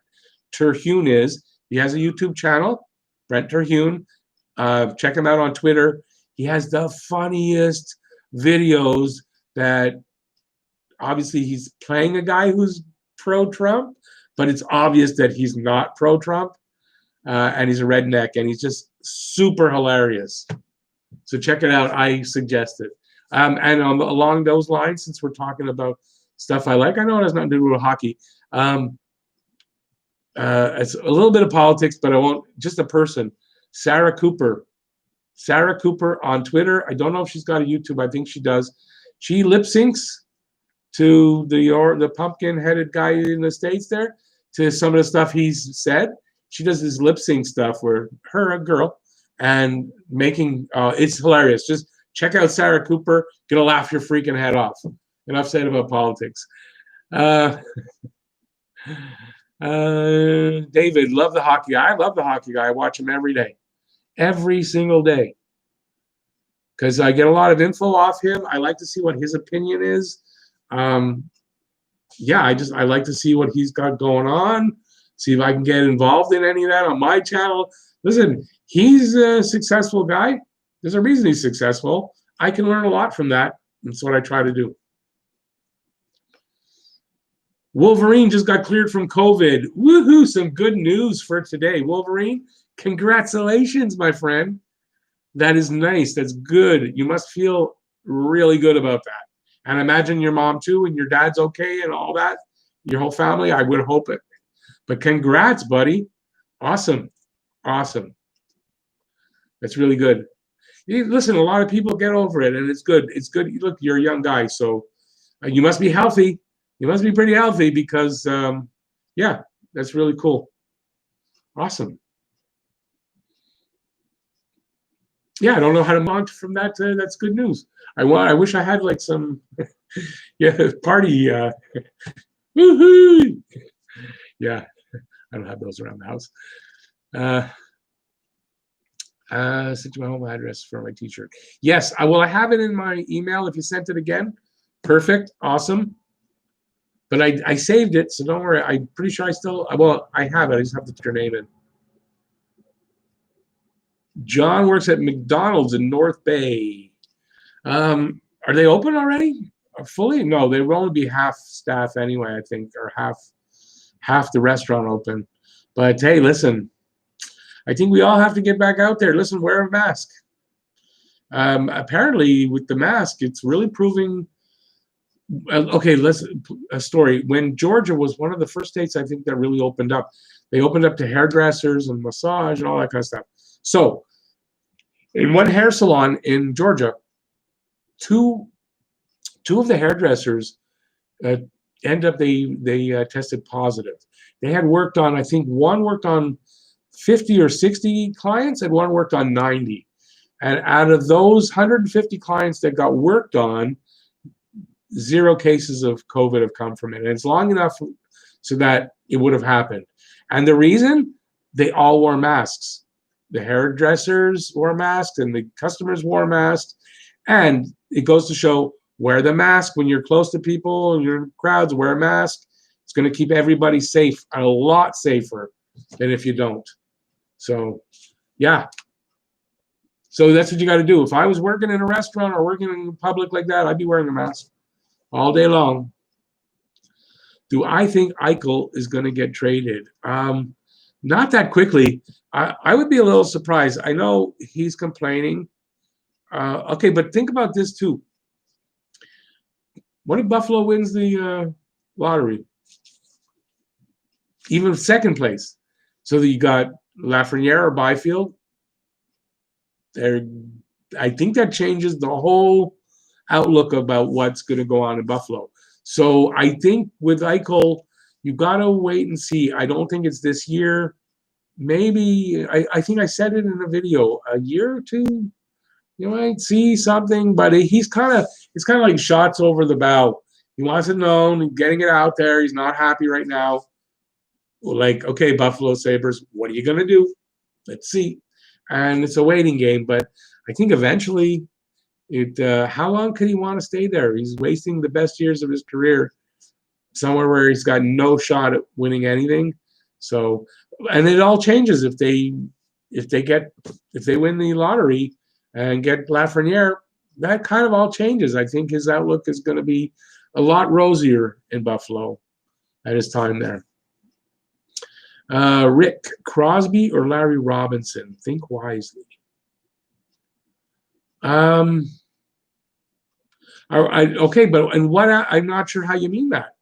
Terhune is, he has a YouTube channel, Brent Terhune. Check him out on Twitter. He has the funniest videos that obviously he's playing a guy who's pro-Trump, but it's obvious that he's not pro-Trump, and he's a redneck, and he's just super hilarious. So check it out. I suggest it. And along those lines, since we're talking about stuff I like, I know it has nothing to do with hockey. It's a little bit of politics, but I won't. Just a person, Sarah Cooper. Sarah Cooper on Twitter. I don't know if she's got a YouTube. I think she does. She lip syncs to the pumpkin-headed guy in the States there, to some of the stuff he's said. She does this lip sync stuff where her, a girl, and making it's hilarious. Just check out Sarah Cooper. Gonna laugh your freaking head off. Enough said about politics. David, love the hockey guy. I love the hockey guy. I watch him every day. Every single day. Because I get a lot of info off him. I like to see what his opinion is. Yeah, I like to see what he's got going on. See if I can get involved in any of that on my channel. Listen, he's a successful guy. There's a reason he's successful. I can learn a lot from that. That's what I try to do. Wolverine just got cleared from COVID. Woohoo! Some good news for today. Wolverine, congratulations, my friend. That is nice. That's good. You must feel really good about that. And imagine your mom too, and your dad's okay and all that. Your whole family, I would hope it. But congrats, buddy. Awesome. Awesome. That's really good. Listen, a lot of people get over it, and it's good. It's good. Look, you're a young guy, so you must be healthy. You must be pretty healthy because, yeah, that's really cool. Awesome. Yeah, I don't know how to mount from that. That's good news. I wish I had like some, yeah, party. Woohoo! Yeah, I don't have those around the house. Send you my home address for my T-shirt. Yes, I have it in my email. If you sent it again, perfect, awesome. But I saved it, so don't worry. I'm pretty sure I still, I have it. I just have to put your name in. John works at McDonald's in North Bay. Are they open already? Fully? No, they will only be half staff anyway, I think, or half the restaurant open. But hey, listen, I think we all have to get back out there. Listen, wear a mask. Apparently, with the mask, it's really proving. Okay, a story. When Georgia was one of the first states, I think, that really opened up. They opened up to hairdressers and massage and all that kind of stuff. So, in one hair salon in Georgia, two of the hairdressers end up they tested positive. They had worked on, I think, one worked on 50 or 60 clients, and one worked on 90. And out of those 150 clients that got worked on, 0 cases of COVID have come from it. And it's long enough so that it would have happened. And the reason, they all wore masks. The hairdressers wore masks and the customers wore masks. And it goes to show, wear the mask when you're close to people and your crowds, wear a mask. It's going to keep everybody safe, a lot safer than if you don't. So, yeah. So that's what you got to do. If I was working in a restaurant or working in public like that, I'd be wearing a mask all day long. Do I think Eichel is going to get traded? Not that quickly. I would be a little surprised. I know he's complaining. Okay, but think about this too. What if Buffalo wins the lottery? Even second place. So that you got Lafreniere or Byfield. I think that changes the whole outlook about what's going to go on in Buffalo. So I think with Eichel, you got to wait and see. I don't think it's this year. Maybe, I think I said it in a video, a year or two, you might see something, but it's kind of like shots over the bow. He wants it known, he's getting it out there. He's not happy right now. Like, okay, Buffalo Sabres, what are you going to do? Let's see. And it's a waiting game, but I think eventually, how long could he want to stay there? He's wasting the best years of his career somewhere where he's got no shot at winning anything. So, and it all changes if they win the lottery and get Lafreniere. That kind of all changes. I think his outlook is going to be a lot rosier in Buffalo at his time there. Rick, Crosby or Larry Robinson? Think wisely. Okay, but and what? I'm not sure how you mean that.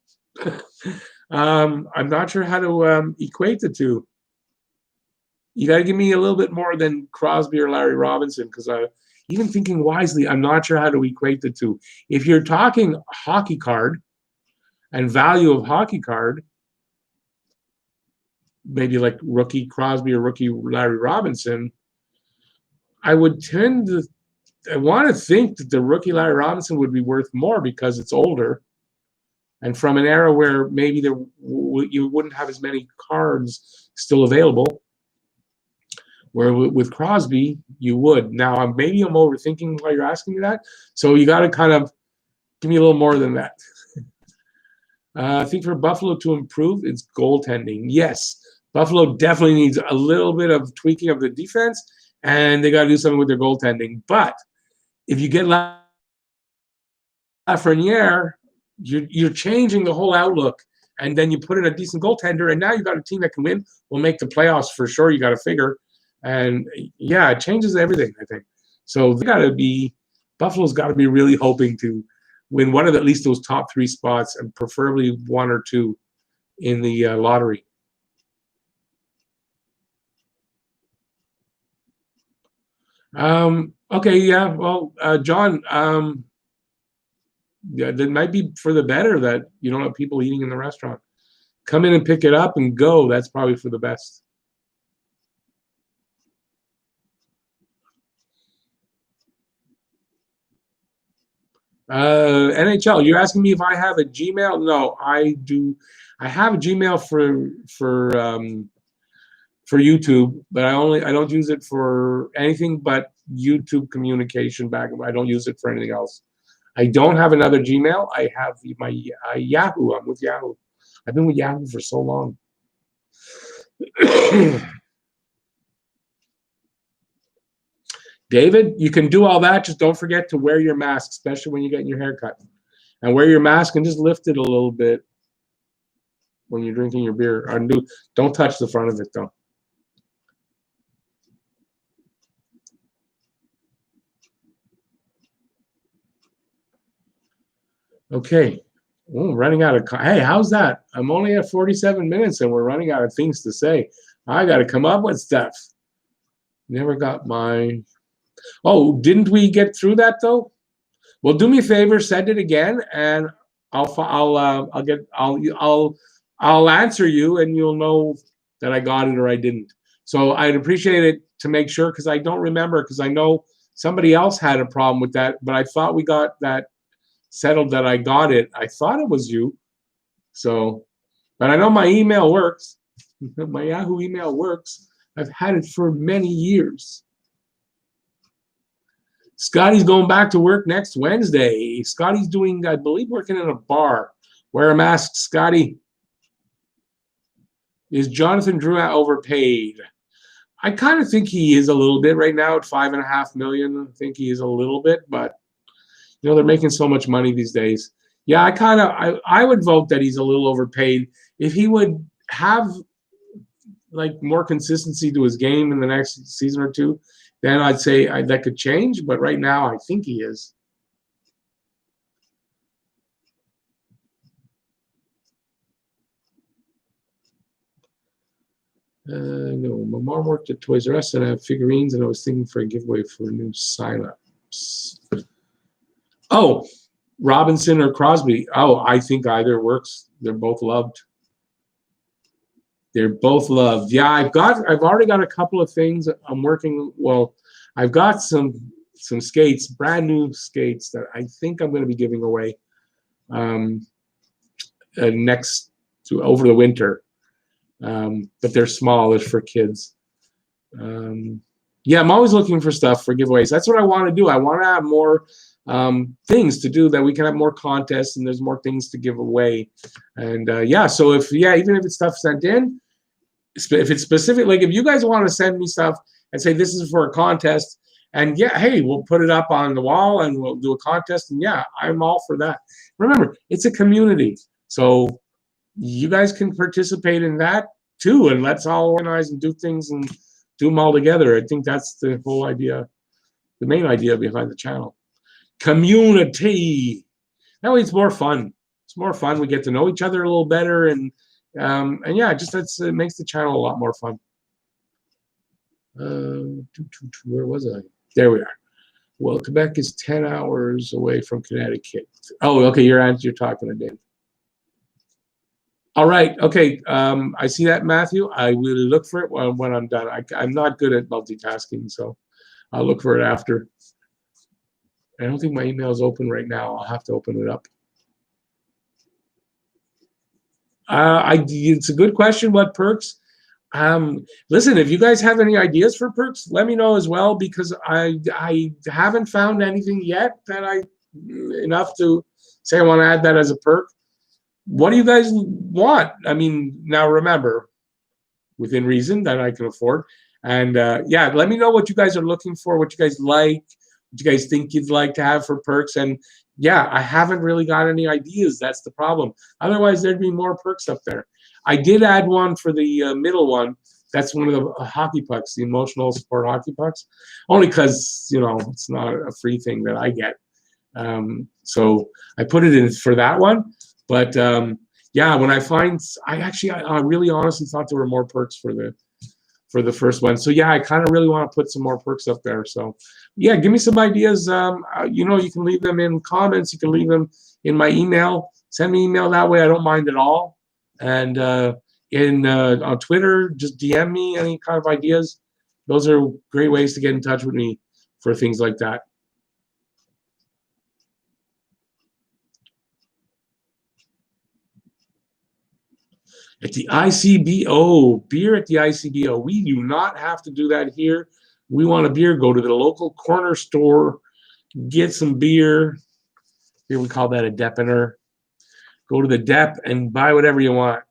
I'm not sure how to equate the two. You got to give me a little bit more than Crosby or Larry Robinson, because even thinking wisely, I'm not sure how to equate the two. If you're talking hockey card and value of hockey card, maybe like rookie Crosby or rookie Larry Robinson, I would tend to. I want to think that the rookie Larry Robinson would be worth more because it's older, and from an era where maybe you wouldn't have as many cards still available. Where with Crosby, you would. Now, maybe I'm overthinking why you're asking me that. So you got to kind of give me a little more than that. I think for Buffalo to improve, it's goaltending. Yes, Buffalo definitely needs a little bit of tweaking of the defense, and they got to do something with their goaltending. But if you get Lafreniere, you're changing the whole outlook, and then you put in a decent goaltender, and now you've got a team that can win, will make the playoffs for sure. You got to figure. And yeah, it changes everything, I think. So Buffalo's got to be really hoping to win one of at least those top 3 spots, and preferably 1 or 2 in the lottery. Okay, yeah. Well, John, yeah, that might be for the better that you don't have people eating in the restaurant. Come in and pick it up and go. That's probably for the best. NHL, you're asking me if I have a Gmail? No, I do. I have a Gmail for YouTube, but I don't use it for anything but YouTube communication back. I don't use it for anything else. I don't have another Gmail. I have my Yahoo. I'm with Yahoo. I've been with Yahoo for so long. David, you can do all that. Just don't forget to wear your mask, especially when you're getting your hair cut. And wear your mask and just lift it a little bit when you're drinking your beer. Don't touch the front of it, though. Okay. Oh, running out of... Hey, how's that? I'm only at 47 minutes, and we're running out of things to say. I got to come up with stuff. Never got my... Oh, didn't we get through that though? Well, do me a favor, send it again, and I'll answer you, and you'll know that I got it or I didn't. So I'd appreciate it to make sure, because I don't remember, because I know somebody else had a problem with that, but I thought we got that settled, that I got it. I thought it was you. So, but I know my email works. My Yahoo email works. I've had it for many years. Scotty's going back to work next Wednesday. Scotty's doing, I believe, working in a bar. Wear a mask, Scotty. Is Jonathan Drouin overpaid? I kind of think he is a little bit right now at $5.5 million. I think he is a little bit, but you know, they're making so much money these days. Yeah, I would vote that he's a little overpaid. If he would have like more consistency to his game in the next season or two, then I'd say that could change. But right now, I think he is. No, my mom worked at Toys R Us, and I have figurines, and I was thinking for a giveaway for new signups. Oh, Robinson or Crosby? Oh, I think either works. They're both loved. They're both loved. Yeah, I've already got a couple of things I'm working. Well, I've got some skates, brand new skates that I think I'm going to be giving away over the winter. But they're small. It's for kids. Yeah, I'm always looking for stuff for giveaways. That's what I want to do. I want to have more things to do, that we can have more contests and there's more things to give away. And yeah, so even if it's stuff sent in, if it's specific, like if you guys want to send me stuff and say this is for a contest, And yeah, hey, we'll put it up on the wall and we'll do a contest. And yeah, I'm all for that. Remember, it's a community. So you guys can participate in that too. And let's all organize and do things and do them all together. I think that's the whole idea, the main idea behind the channel. Community. That way it's more fun. It's more fun. We get to know each other a little better. And yeah, just it makes the channel a lot more fun. Where was I? There we are. Well, Quebec is 10 hours away from Connecticut. Oh, okay. You're talking to Dave. All right. Okay. I see that, Matthew. I will look for it when I'm done. I'm not good at multitasking, so I'll look for it after. I don't think my email is open right now. I'll have to open it up. It's a good question. What perks? Listen, if you guys have any ideas for perks, let me know as well, because I haven't found anything yet that enough to say I want to add that as a perk. What do you guys want? I mean, now remember, within reason that I can afford. And yeah, let me know what you guys are looking for, what you guys like, what you guys think you'd like to have for perks. And yeah, I haven't really got any ideas. That's the problem. Otherwise, there'd be more perks up there. I did add one for the middle one. That's one of the hockey pucks, the emotional support hockey pucks, only because, you know, it's not a free thing that I get. So I put it in for that one. But yeah, when I really honestly thought there were more perks for the first one. So yeah, I kind of really want to put some more perks up there. So yeah, give me some ideas. You know, you can leave them in comments. You can leave them in my email. Send me email that way. I don't mind at all. And on Twitter, just DM me any kind of ideas. Those are great ways to get in touch with me for things like that. At the ICBO, beer at the ICBO. We do not have to do that here. We want a beer, go to the local corner store, get some beer. Here we call that a depiner. Go to the dep and buy whatever you want.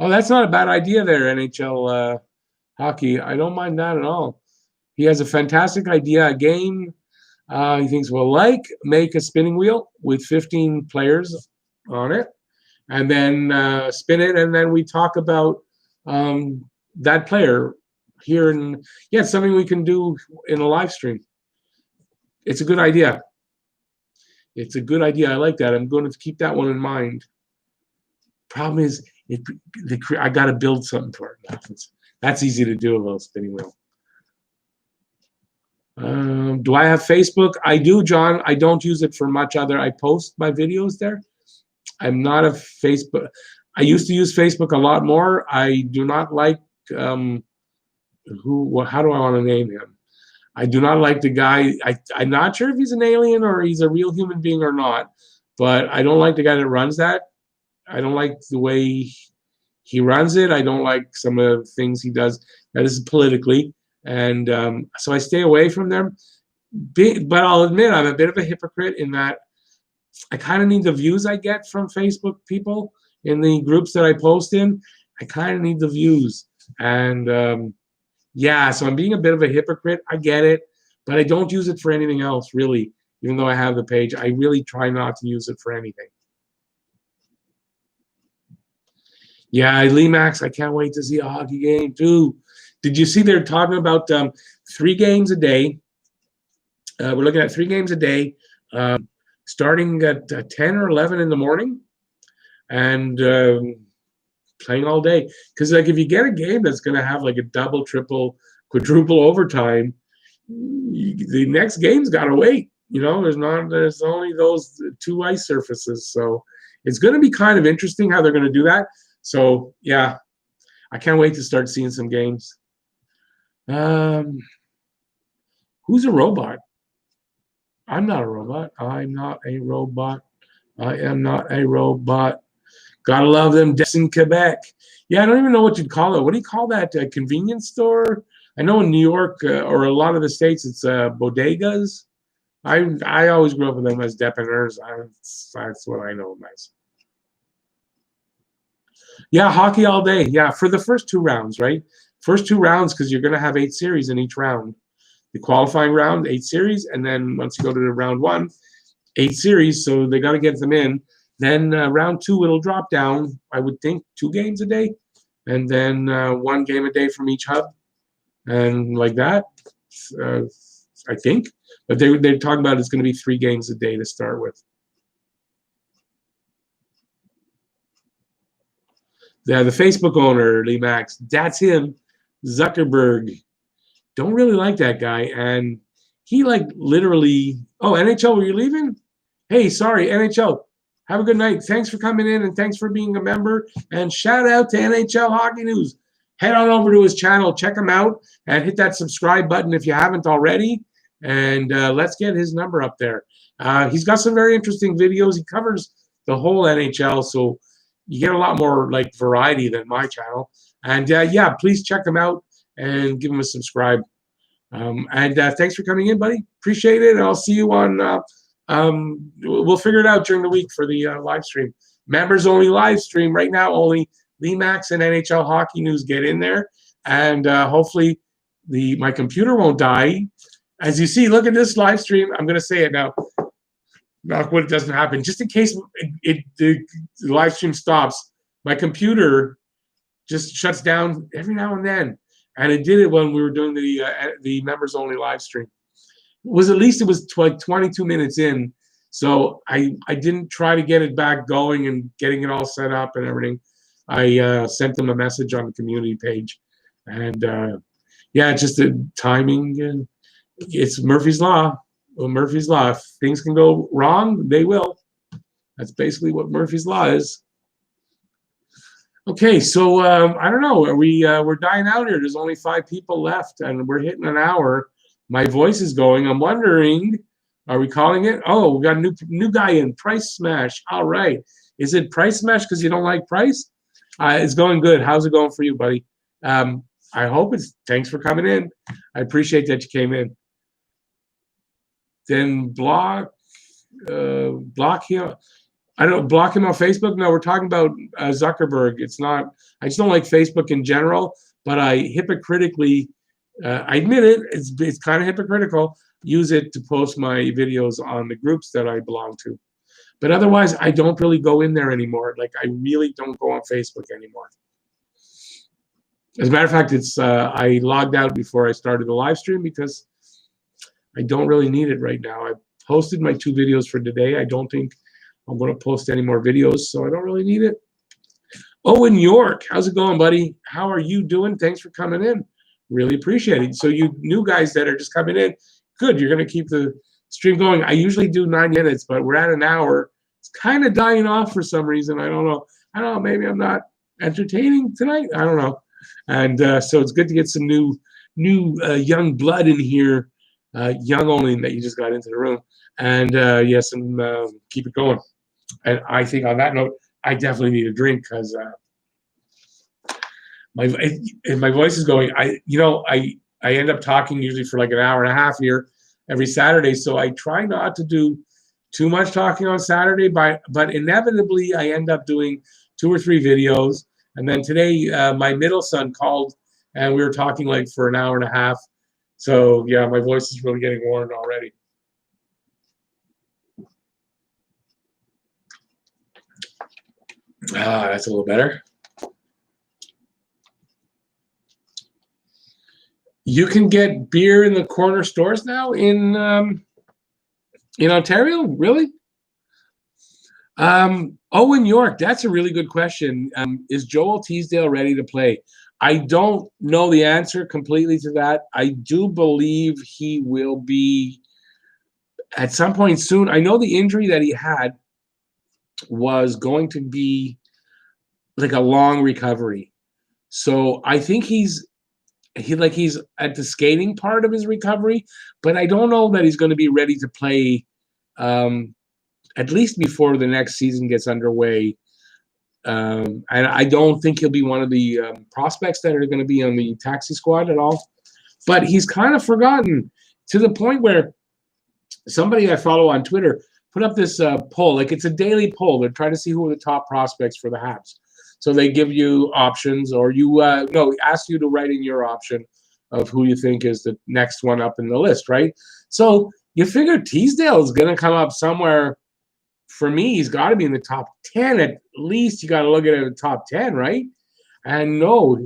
Oh, that's not a bad idea there, NHL hockey. I don't mind that at all. He has a fantastic idea, a game he thinks we'll like. Make a spinning wheel with 15 players on it, and then spin it, and then we talk about that player here. And yeah, it's something we can do in a live stream. It's a good idea. It's a good idea. I like that. I'm going to keep that one in mind. Problem is, I got to build something for it. That's easy to do, a little spinning wheel. Do I have Facebook? I do, John. I don't use it for much other. I post my videos there. I'm not a Facebook. I used to use Facebook a lot more. I do not like how do I want to name him? I do not like the guy. I'm not sure if he's an alien or he's a real human being or not, but I don't like the guy that runs that. I don't like the way he runs it. I don't like some of the things he does. That is politically. And so I stay away from them. But I'll admit I'm a bit of a hypocrite in that I kind of need the views I get from Facebook people in the groups that I post in. I kind of need the views. And yeah, so I'm being a bit of a hypocrite. I get it. But I don't use it for anything else, really. Even though I have the page, I really try not to use it for anything. Yeah, Lee Max, I can't wait to see a hockey game too. Did you see they're talking about 3 games a day? We're looking at 3 games a day, starting at 10 or 11 in the morning, and playing all day. Because like if you get a game that's going to have like a double, triple, quadruple overtime, the next game's got to wait. You know, there's only those 2 ice surfaces, so it's going to be kind of interesting how they're going to do that. So yeah, I can't wait to start seeing some games. Who's a robot? I'm not a robot. I'm not a robot. I am not a robot. Gotta love them Des in Quebec. Yeah, I don't even know what you'd call it. What do you call that? A convenience store? I know in New York or a lot of the states, it's bodegas. I always grew up with them as depanneurs. That's what I know them as. Yeah, hockey all day. Yeah, for the first 2 rounds, right? First 2 rounds, because you're going to have 8 series in each round. The qualifying round, 8 series, and then once you go to the round 1, 8 series. So they got to get them in. Then round 2, it'll drop down. I would think 2 games a day, and then 1 game a day from each hub, and like that. I think, but they're talking about it's going to be 3 games a day to start with. Yeah, the Facebook owner, Lee Max, that's him, Zuckerberg. Don't really like that guy, and he like literally. Oh, NHL, were you leaving? Hey, sorry, NHL. Have a good night. Thanks for coming in, and thanks for being a member. And shout out to NHL Hockey News. Head on over to his channel, check him out, and hit that subscribe button if you haven't already. And let's get his number up there. He's got some very interesting videos. He covers the whole NHL, so you get a lot more like variety than my channel. And yeah, please check him out and give him a subscribe. And thanks for coming in, buddy. Appreciate it. And I'll see you on. We'll figure it out during the week for the live stream. Members only live stream right now. Only Lee Max and NHL Hockey News get in there, and hopefully my computer won't die. As you see, look at this live stream. I'm going to say it now. Knock wood, it doesn't happen. Just in case the live stream stops, my computer just shuts down every now and then. And it did it when we were doing the members only live stream. It was like 22 minutes in, so I didn't try to get it back going and getting it all set up and everything. I sent them a message on the community page, and yeah, just the timing, and it's Murphy's Law. Well, Murphy's Law. If things can go wrong, they will. That's basically what Murphy's Law is. Okay, so I don't know. We're dying out here. There's only 5 people left, and we're hitting an hour. My voice is going. I'm wondering, are we calling it? Oh, we got a new guy in. Price Smash. All right. Is it Price Smash because you don't like price? It's going good. How's it going for you, buddy? I hope it's. Thanks for coming in. I appreciate that you came in. Then block him. I don't block him on Facebook. No, we're talking about Zuckerberg. It's not. I just don't like Facebook in general. But I hypocritically, I admit it. It's kind of hypocritical. Use it to post my videos on the groups that I belong to. But otherwise, I don't really go in there anymore. Like I really don't go on Facebook anymore. As a matter of fact, it's I logged out before I started the live stream because I don't really need it right now. I posted my 2 videos for today. I don't think I'm going to post any more videos, so I don't really need it. Owen York, how's it going, buddy? How are you doing? Thanks for coming in. Really appreciate it. So you new guys that are just coming in, good. You're going to keep the stream going. I usually do 9 minutes, but we're at an hour. It's kind of dying off for some reason. I don't know. Maybe I'm not entertaining tonight. I don't know. And so it's good to get some new young blood in here. Young only that you just got into the room. And yes, and keep it going. And I think on that note, I definitely need a drink because my voice is going. I end up talking usually for like an hour and a half here every Saturday. So I try not to do too much talking on Saturday, but inevitably I end up doing 2 or 3 videos. And then today my middle son called and we were talking like for an hour and a half. So yeah, my voice is really getting worn already. That's a little better. You can get beer in the corner stores now in Ontario? Really? Owen York, that's a really good question. Is Joel Teasdale ready to play? I don't know the answer completely to that. I do believe he will be at some point soon. I know the injury that he had was going to be like a long recovery. So I think he's at the skating part of his recovery, but I don't know that he's going to be ready to play at least before the next season gets underway. And I don't think he'll be one of the prospects that are going to be on the taxi squad at all. But he's kind of forgotten to the point where somebody I follow on Twitter put up this poll. Like it's a daily poll. They're trying to see who are the top prospects for the Habs. So they give you options, or ask you to write in your option of who you think is the next one up in the list, right? So you figure Teasdale is going to come up somewhere. For me, he's got to be in the top 10 at least. You got to look at it in the top 10, right? And no,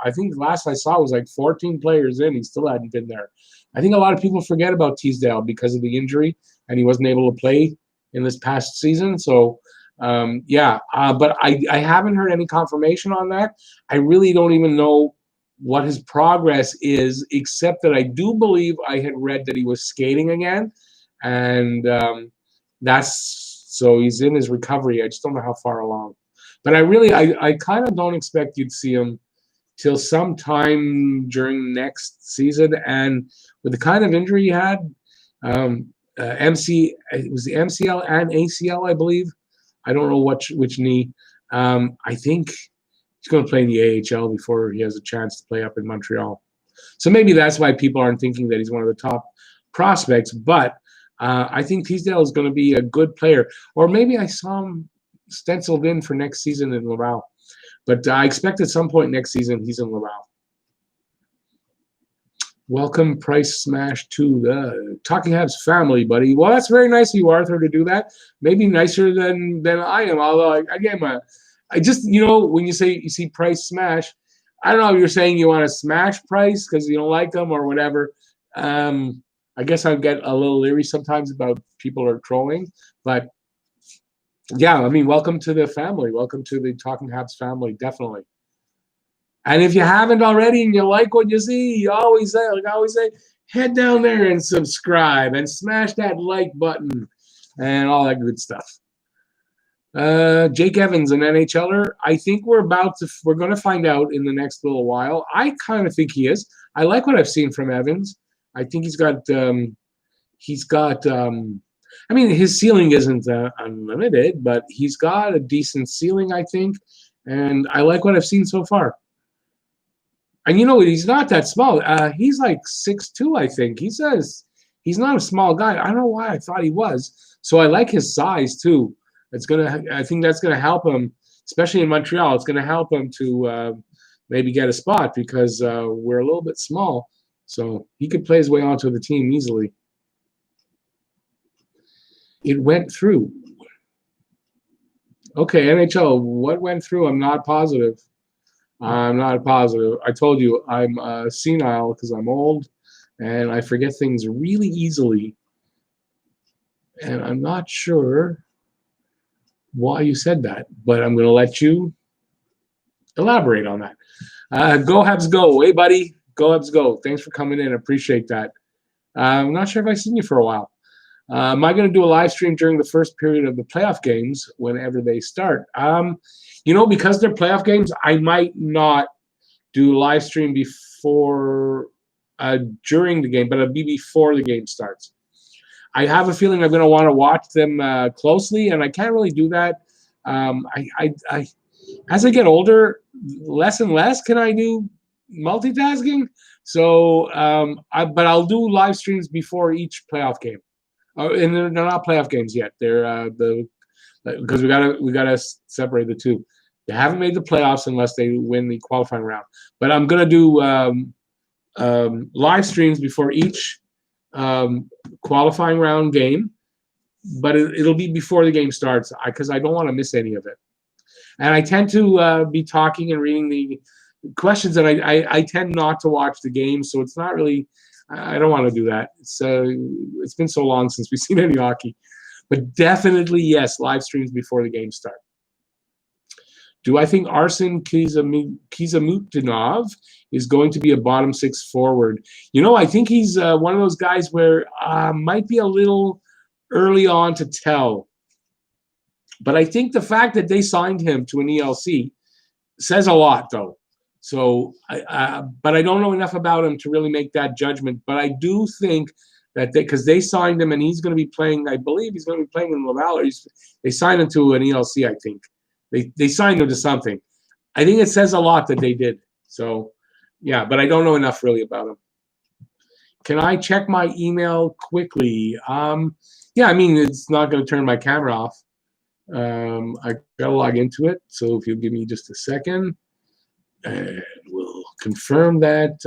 I think last I saw was like 14 players in. He still hadn't been there. I think a lot of people forget about Teasdale because of the injury, and he wasn't able to play in this past season. So, but I haven't heard any confirmation on that. I really don't even know what his progress is, except that I do believe I had read that he was skating again, and so he's in his recovery. I just don't know how far along. But I kind of don't expect you'd see him till sometime during next season. And with the kind of injury he had, it was the MCL and ACL, I believe. I don't know which knee. I think he's going to play in the AHL before he has a chance to play up in Montreal. So maybe that's why people aren't thinking that he's one of the top prospects. But I think Teasdale is going to be a good player. Or maybe I saw him stenciled in for next season in Laval. But I expect at some point next season he's in Laval. Welcome, Price Smash, to the Talking Habs family, buddy. Well, that's very nice of you, Arthur, to do that. Maybe nicer than I am. Although I just, when you see Price Smash, I don't know if you're saying you want to smash Price because you don't like him or whatever. I guess I get a little leery sometimes about people are trolling, but yeah, I mean, welcome to the family. Welcome to the Talking Habs family, definitely. And if you haven't already and you like what you see, you always say, head down there and subscribe and smash that like button and all that good stuff. Jake Evans, an NHLer. I think we're going to find out in the next little while. I kind of think he is. I like what I've seen from Evans. I think he's got I mean, his ceiling isn't unlimited, but he's got a decent ceiling, I think. And I like what I've seen so far. And he's not that small. He's like 6'2", I think. He says he's not a small guy. I don't know why I thought he was. So I like his size too. I think that's gonna help him, especially in Montreal. It's gonna help him to maybe get a spot because we're a little bit small. So he could play his way onto the team easily. It went through. Okay, NHL, what went through? I'm not positive. I told you I'm senile because I'm old and I forget things really easily. And I'm not sure why you said that, but I'm going to let you elaborate on that. Go Habs go. Hey, buddy. Go Habs go. Thanks for coming in. Appreciate that. I'm not sure if I've seen you for a while. Am I going to do a live stream during the first period of the playoff games whenever they start? Because they're playoff games, I might not do live stream before during the game, but it'll be before the game starts. I have a feeling I'm going to want to watch them closely, and I can't really do that. As I get older, less and less can I do multitasking. So, but I'll do live streams before each playoff game. And they're not playoff games yet. They're because we gotta separate the two. They haven't made the playoffs unless they win the qualifying round. But I'm gonna do live streams before each qualifying round game. But it'll be before the game starts because I don't want to miss any of it. And I tend to be talking and reading the questions, and I tend not to watch the game, so it's not really. I don't want to do that. It's been so long since we've seen any hockey. But definitely, yes, live streams before the game start. Do I think Arsen Kizamutinov is going to be a bottom six forward? I think he's one of those guys where might be a little early on to tell. But I think the fact that they signed him to an ELC says a lot, though. So, but I don't know enough about him to really make that judgment. But I do think that because they signed him and he's going to be playing, I believe he's going to be playing in Laval. They signed him to an ELC, I think. They signed him to something. I think it says a lot that they did. So, yeah, but I don't know enough really about him. Can I check my email quickly? Yeah, I mean, it's not going to turn my camera off. I gotta log into it. So if you'll give me just a second, and we'll confirm that.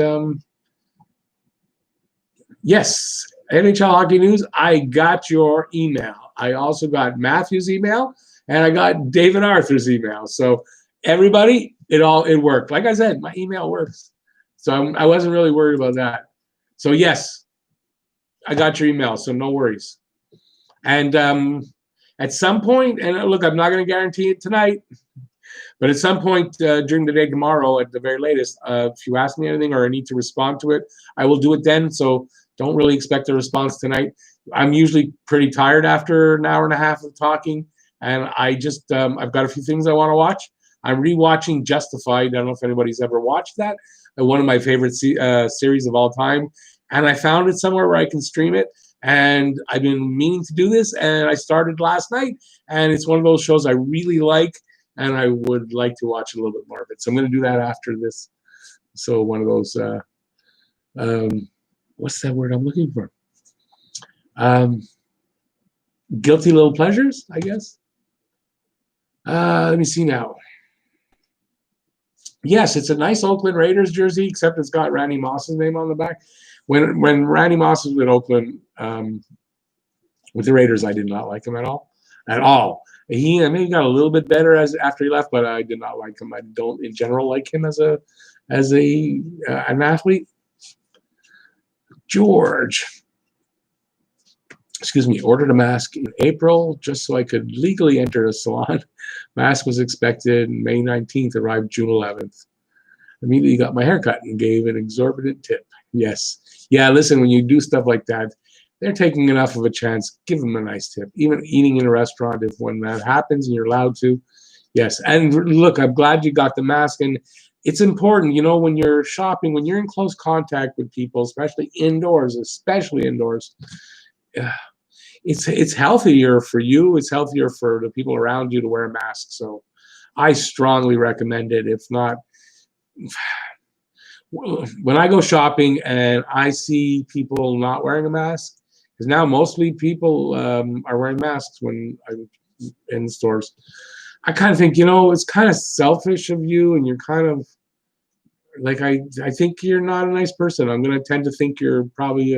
Yes, NHL Hockey News. I got your email. I also got Matthew's email, and I got David Arthur's email. So everybody, it worked. Like I said, my email works. So I wasn't really worried about that. So yes, I got your email. So no worries. And at some point, and look, I'm not going to guarantee it tonight, but at some point during the day tomorrow, at the very latest, if you ask me anything or I need to respond to it, I will do it then. So don't really expect a response tonight. I'm usually pretty tired after an hour and a half of talking, and I just I've got a few things I want to watch. I'm rewatching Justified. I don't know if anybody's ever watched that. One of my favorite series of all time, and I found it somewhere where I can stream it. And I've been meaning to do this, and I started last night. And it's one of those shows I really like, and I would like to watch a little bit more of it. So I'm going to do that after this. So one of those, what's that word I'm looking for? Guilty little pleasures, I guess. Let me see now. Yes, it's a nice Oakland Raiders jersey, except it's got Randy Moss's name on the back. When Randy Moss was with Oakland, with the Raiders, I did not like him at all. At all. He maybe got a little bit better after he left, but I did not like him. I don't, in general, like him as an athlete. George, excuse me, ordered a mask in April just so I could legally enter a salon. Mask was expected May 19th, arrived June 11th. Immediately got my haircut and gave an exorbitant tip. Yes. Yeah, listen, when you do stuff like that, they're taking enough of a chance. Give them a nice tip. Even eating in a restaurant, when that happens and you're allowed to. Yes. And look, I'm glad you got the mask. And it's important, when you're shopping, when you're in close contact with people, especially indoors, it's healthier for you. It's healthier for the people around you to wear a mask. So I strongly recommend it. If not, when I go shopping and I see people not wearing a mask, because now mostly people are wearing masks when I'm in stores, I kind of think, it's kind of selfish of you, and you're kind of like, I think you're not a nice person. I'm going to tend to think you're probably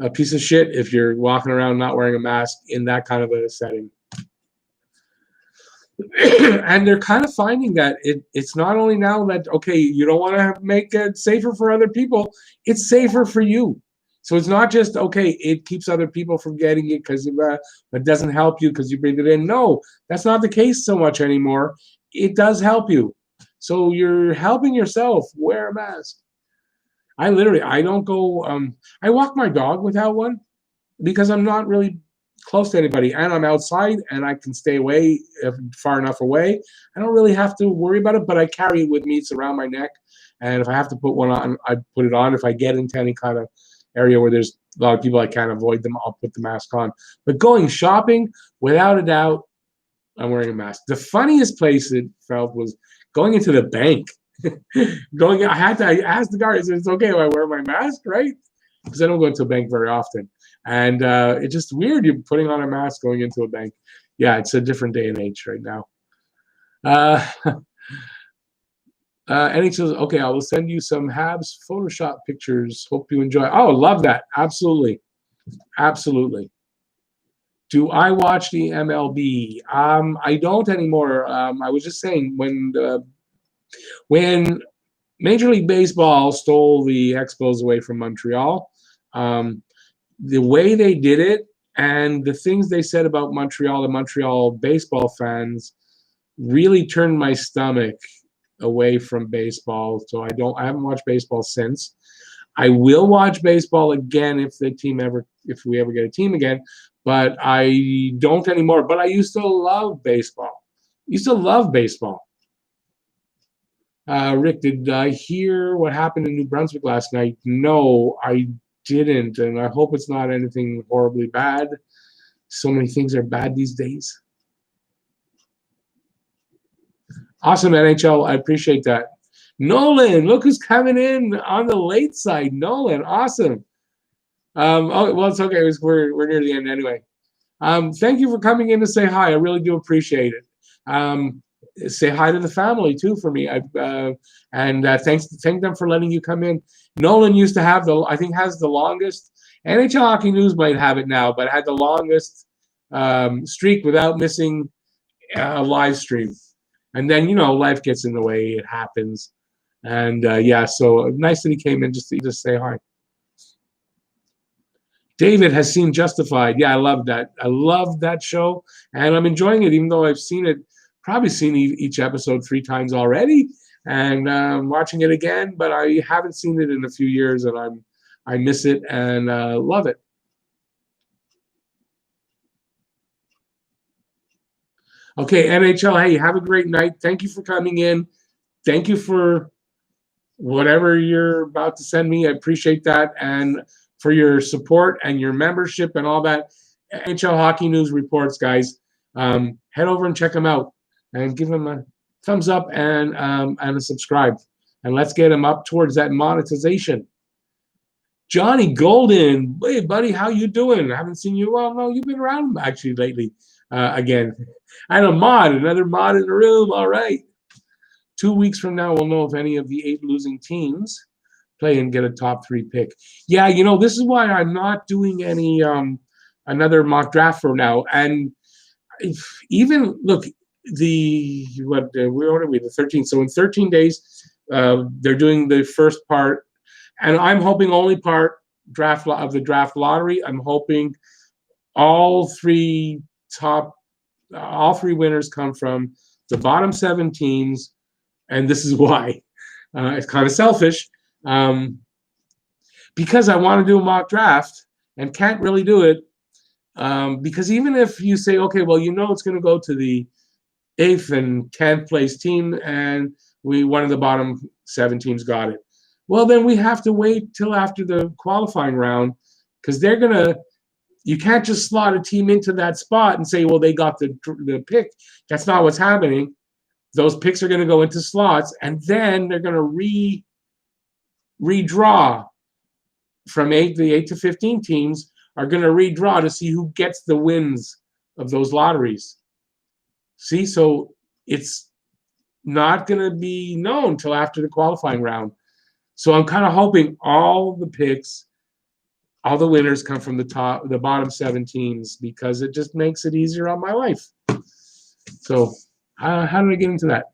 a piece of shit if you're walking around not wearing a mask in that kind of a setting. And they're kind of finding that it's not only now that, okay, you don't want to make it safer for other people, it's safer for you. So it's not just, okay, it keeps other people from getting it because it doesn't help you because you breathe it in. No, that's not the case so much anymore. It does help you. So you're helping yourself. Wear a mask. I don't go, I walk my dog without one because I'm not really close to anybody, and I'm outside and I can stay away far enough away. I don't really have to worry about it, but I carry it with me. It's around my neck, and if I have to put one on, I put it on. If I get into any kind of area where there's a lot of people, I can't avoid them, I'll put the mask on. But going shopping, without a doubt, I'm wearing a mask. The funniest place it felt was going into the bank. I asked the guard, I said, it's okay if I wear my mask, right? Because I don't go into a bank very often. And it's just weird, you're putting on a mask going into a bank. Yeah, it's a different day and age right now. NHL, okay, I will send you some Habs Photoshop pictures. Hope you enjoy. Oh, love that. Absolutely. Absolutely. Do I watch the MLB? I don't anymore. I was just saying, when Major League Baseball stole the Expos away from Montreal, the way they did it and the things they said about Montreal, the Montreal baseball fans, really turned my stomach away from baseball. So I haven't watched baseball since. I will watch baseball again if we ever get a team again, but I don't anymore. But I used to love baseball. Rick, did I hear what happened in New Brunswick last night? No, I didn't, and I hope it's not anything horribly bad. So many things are bad these days. Awesome, NHL. I appreciate that. Nolan, look who's coming in on the late side. Nolan, awesome. Oh, well, it's okay. We're near the end anyway. Thank you for coming in to say hi. I really do appreciate it. Say hi to the family too for me. Thank them for letting you come in. Nolan used to have I think has the longest. NHL Hockey News might have it now, but had the longest streak without missing a live stream. And then life gets in the way. It happens. And yeah, so nice that he came in just to say hi. David has seen Justified. Yeah, I love that. I love that show, and I'm enjoying it, even though I've probably seen each episode 3 times already, and watching it again. But I haven't seen it in a few years, and I miss it and love it. Okay, NHL. Hey, have a great night. Thank you for coming in. Thank you for whatever you're about to send me. I appreciate that, and for your support and your membership and all that. NHL Hockey News reports, guys. Head over and check them out and give them a thumbs up and a subscribe. And let's get them up towards that monetization. Johnny Golden. Hey, buddy, how you doing? I haven't seen you. Well, no, you've been around actually lately again. And another mod in the room. All right. 2 weeks from now, we'll know if any of the 8 losing teams play and get a top 3 pick. Yeah, this is why I'm not doing any another mock draft for now. And even look, what are we? The 13th. So in 13 days, they're doing the first part, and I'm hoping only part of the draft lottery. I'm hoping all three winners come from the bottom 7 teams, and this is why. It's kind of selfish. Because I want to do a mock draft and can't really do it, because even if you say, okay, well, it's going to go to the 8th and 10th place team, and one of the bottom 7 teams got it. Well, then we have to wait till after the qualifying round, because you can't just slot a team into that spot and say, well, they got the pick. That's not what's happening. Those picks are going to go into slots, and then they're going to redraw from the 8 to 15 teams are going to redraw to see who gets the wins of those lotteries. See, so it's not going to be known till after the qualifying round. So I'm kind of hoping all the picks, all the winners come from the bottom 7 teams, because it just makes it easier on my life. So how did I get into that?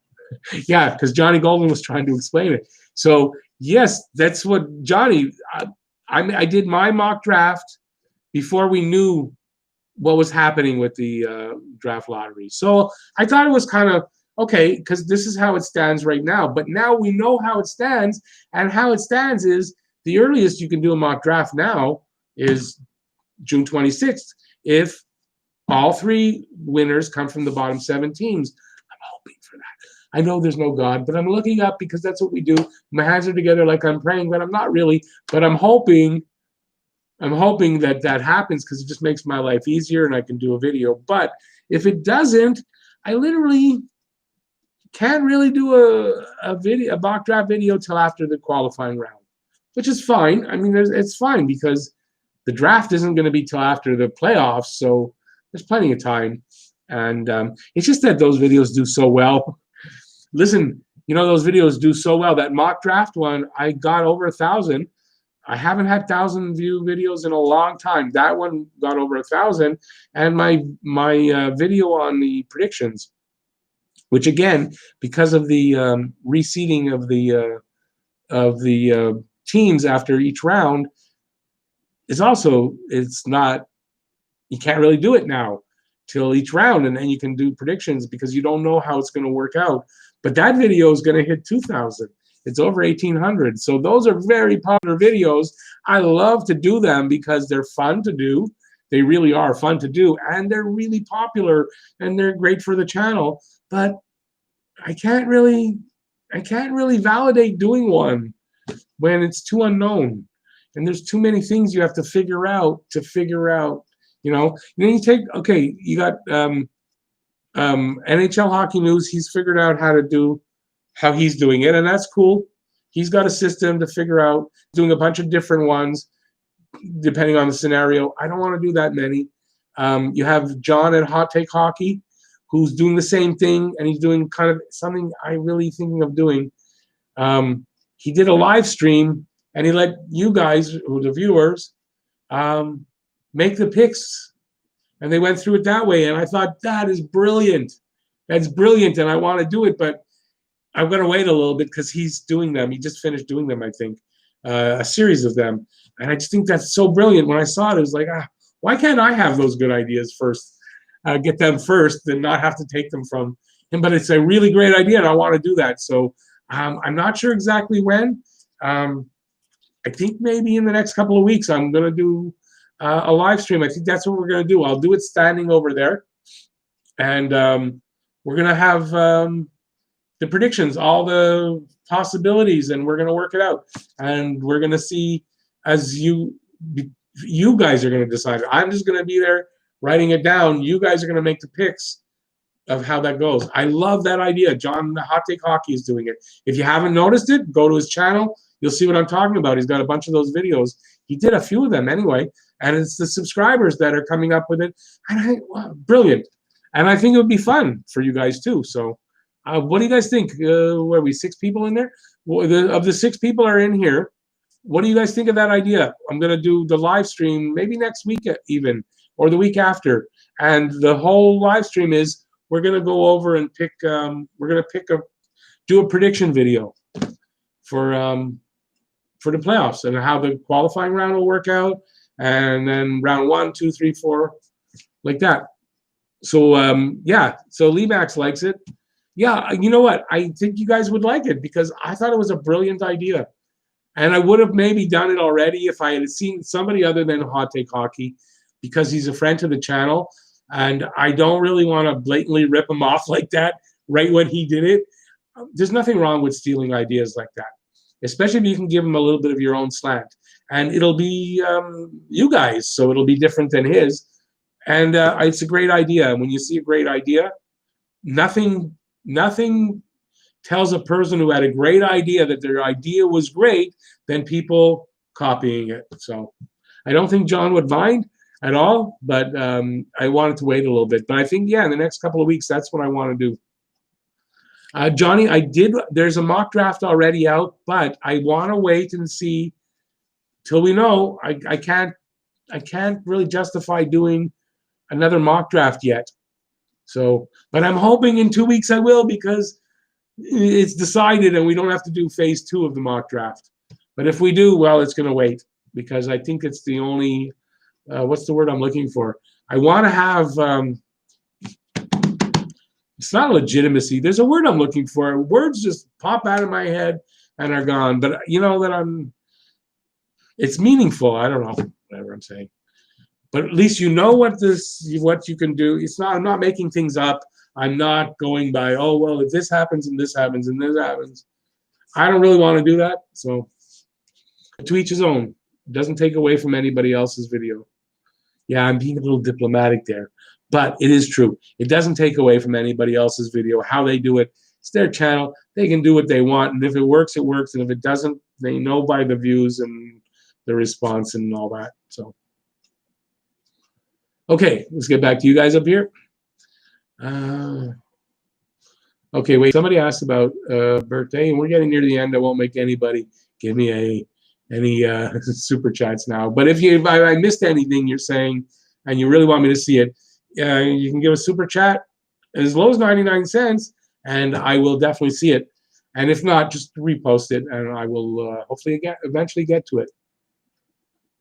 Yeah, because Johnny Golden was trying to explain it. So yes, that's what Johnny. I did my mock draft before we knew what was happening with the draft lottery. So I thought it was kind of okay, because this is how it stands right now. But now we know how it stands, and how it stands is the earliest you can do a mock draft now is June 26th. If all 3 winners come from the bottom 7 teams, I'm hoping for that. I know there's no God, but I'm looking up because that's what we do. My hands are together like I'm praying, but I'm not really. But I'm hoping that happens, because it just makes my life easier and I can do a video. But if it doesn't, I literally can't really do a mock draft video till after the qualifying round, which is fine. I mean, it's fine because the draft isn't going to be till after the playoffs, so there's plenty of time. And it's just that those videos do so well. Listen, those videos do so well. That mock draft one, I got over 1,000. I haven't had 1,000 view videos in a long time. That one got over 1,000, and my video on the predictions, which again, because of the reseeding of the teams after each round, it's not. You can't really do it now till each round, and then you can do predictions because you don't know how it's going to work out. But that video is going to hit 2,000. It's over 1,800. So those are very popular videos. I love to do them because they're fun to do. They really are fun to do, and they're really popular, and they're great for the channel. But I can't really validate doing one when it's too unknown, and there's too many things you have to figure out. And then you take, okay, you got NHL Hockey News. He's figured out how he's doing it, and that's cool. He's got a system to figure out, doing a bunch of different ones depending on the scenario. I don't want to do that many. You have John at Hot Take Hockey, who's doing the same thing, and he's doing kind of something I really thinking of doing. He did a live stream, and he let you guys, who the viewers, make the picks, and they went through it that way. And I thought, that is brilliant. That's brilliant, and I want to do it, but I'm going to wait a little bit because he's doing them. He just finished doing them, I think, a series of them. And I just think that's so brilliant. When I saw it, it was like, why can't I have those good ideas first? Get them first and not have to take them from him. But it's a really great idea, and I want to do that. So I'm not sure exactly when. I think maybe in the next couple of weeks I'm going to do a live stream. I think that's what we're going to do. I'll do it standing over there. And we're going to have the predictions, all the possibilities, and we're going to work it out. And we're going to see, as you guys are going to decide. I'm just going to be there writing it down. You guys are going to make the picks of how that goes. I love that idea. John, the Hot Take Hockey, is doing it. If you haven't noticed it, go to his channel. You'll see what I'm talking about. He's got a bunch of those videos. He did a few of them anyway, and it's the subscribers that are coming up with it. And I think, wow, brilliant. And I think it would be fun for you guys too. So what do you guys think? Where are we, 6 people in there? Well, of the 6 people are in here, what do you guys think of that idea? I'm going to do the live stream maybe next week even, or the week after. And the whole live stream is we're going to go over and pick, we're going to do a prediction video for the playoffs and how the qualifying round will work out. And then round 1, 2, 3, 4, like that. So, yeah, so Lee Max likes it. Yeah, you know what? I think you guys would like it because I thought it was a brilliant idea. And I would have maybe done it already if I had seen somebody other than Hot Take Hockey, because he's a friend to the channel. And I don't really want to blatantly rip him off like that right when he did it. There's nothing wrong with stealing ideas like that, especially if you can give him a little bit of your own slant. And it'll be you guys, so it'll be different than his. And it's a great idea. And when you see a great idea, nothing tells a person who had a great idea that their idea was great than people copying it. So I don't think John would mind at all, but I wanted to wait a little bit. But I think, yeah, in the next couple of weeks, that's what I want to do. Johnny, there's a mock draft already out, but I want to wait and see till we know. I can't really justify doing another mock draft yet. So, but I'm hoping in 2 weeks I will, because it's decided and we don't have to do phase 2 of the mock draft. But if we do, well, it's going to wait, because I think it's the only, what's the word I'm looking for? I want to have, it's not legitimacy. There's a word I'm looking for. Words just pop out of my head and are gone. But you know that it's meaningful. I don't know, whatever I'm saying. But at least you know what you can do. It's not, I'm not making things up. I'm not going by, oh, well, if this happens and this happens and this happens. I don't really want to do that. So to each his own. It doesn't take away from anybody else's video. Yeah, I'm being a little diplomatic there. But it is true. It doesn't take away from anybody else's video. How they do it, it's their channel. They can do what they want. And if it works, it works. And if it doesn't, they know by the views and the response and all that. So. Okay, let's get back to you guys up here. Okay, wait. Somebody asked about birthday, and we're getting near the end. I won't make anybody give me any super chats now. But if I missed anything you're saying, and you really want me to see it, you can give a super chat as low as 99 cents, and I will definitely see it. And if not, just repost it, and I will hopefully eventually get to it.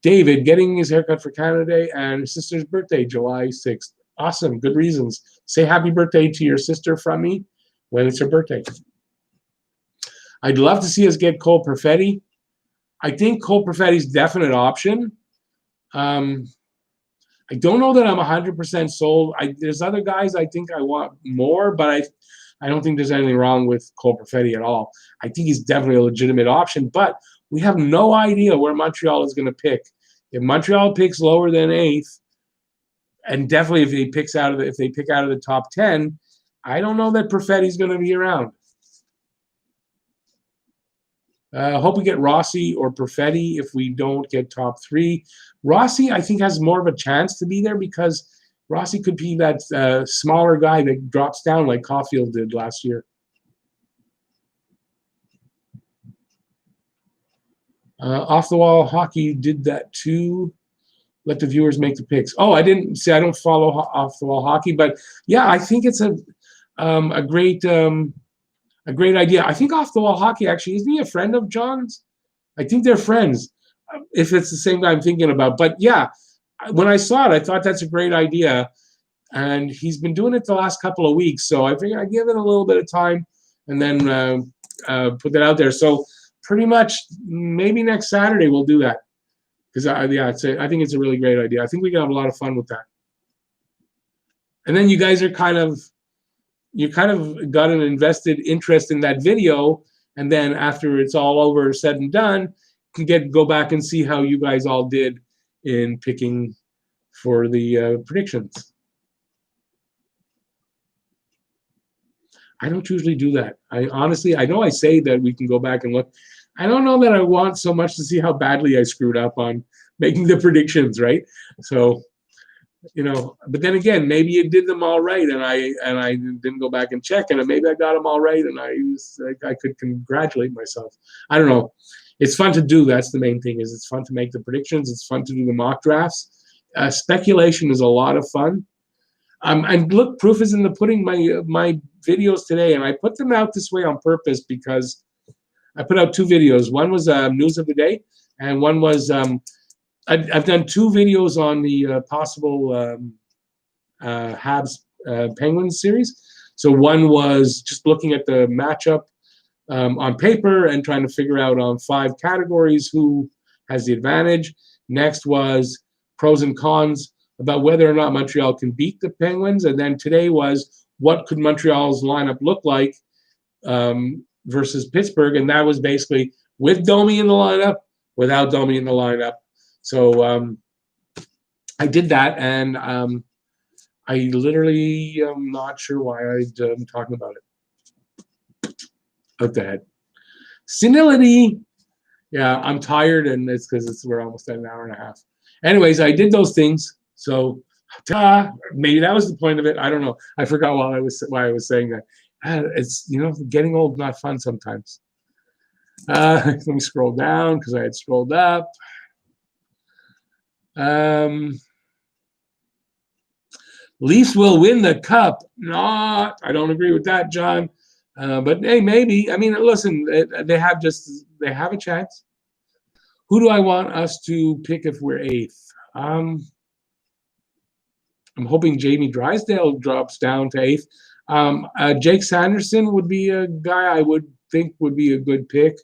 David, getting his haircut for Canada Day and his sister's birthday, July 6th. Awesome. Good reasons. Say happy birthday to your sister from me when it's her birthday. I'd love to see us get Cole Perfetti. I think Cole Perfetti's definite option. I don't know that I'm 100% sold. There's other guys I think I want more, but I don't think there's anything wrong with Cole Perfetti at all. I think he's definitely a legitimate option, but we have no idea where Montreal is going to pick. If Montreal picks lower than 8th, and definitely if they pick out of the top 10, I don't know that Perfetti's going to be around. I hope we get Rossi or Perfetti if we don't get top 3. Rossi, I think, has more of a chance to be there because Rossi could be that smaller guy that drops down like Caulfield did last year. Off the wall hockey did that too. Let the viewers make the picks. Oh, I didn't say I don't follow off the wall hockey, but yeah, I think it's a great idea. I think off the wall hockey actually isn't he a friend of John's? I think they're friends. If it's the same guy I'm thinking about, but yeah, when I saw it, I thought that's a great idea, and he's been doing it the last couple of weeks. So I figured I'd give it a little bit of time, and then put that out there. So pretty much maybe next Saturday we'll do that. Because I think it's a really great idea. I think we can have a lot of fun with that. And then you guys are kind of got an invested interest in that video, and then after it's all over, said and done, can go back and see how you guys all did in picking for the predictions. I don't usually do that. I know I say that we can go back and look. I don't know that I want so much to see how badly I screwed up on making the predictions, right? So, but then again, maybe you did them all right, and I didn't go back and check, and maybe I got them all right, and I could congratulate myself. I don't know. It's fun to do. That's the main thing. Is it's fun to make the predictions. It's fun to do the mock drafts. Speculation is a lot of fun. And look, proof is in the pudding. My videos today, and I put them out this way on purpose because I put out 2 videos. One was news of the day, and one was I've done 2 videos on the possible Habs Penguins series. So one was just looking at the matchup on paper and trying to figure out on 5 categories who has the advantage. Next was pros and cons about whether or not Montreal can beat the Penguins. And then today was what could Montreal's lineup look like versus Pittsburgh. And that was basically with Domi in the lineup, without Domi in the lineup. So I did that, and I literally am not sure why I'm talking about it. Out the head. Senility. Yeah, I'm tired, and it's because we're almost at an hour and a half. Anyways, I did those things. So maybe that was the point of it. I don't know. I forgot why I was saying that. It's getting old, not fun sometimes. Let me scroll down because I had scrolled up. Leafs will win the cup. Not. I don't agree with that, John. But hey, maybe. I mean, listen, they have a chance. Who do I want us to pick if we're 8th? I'm hoping Jamie Drysdale drops down to 8th. Jake Sanderson would be a guy I would think would be a good pick.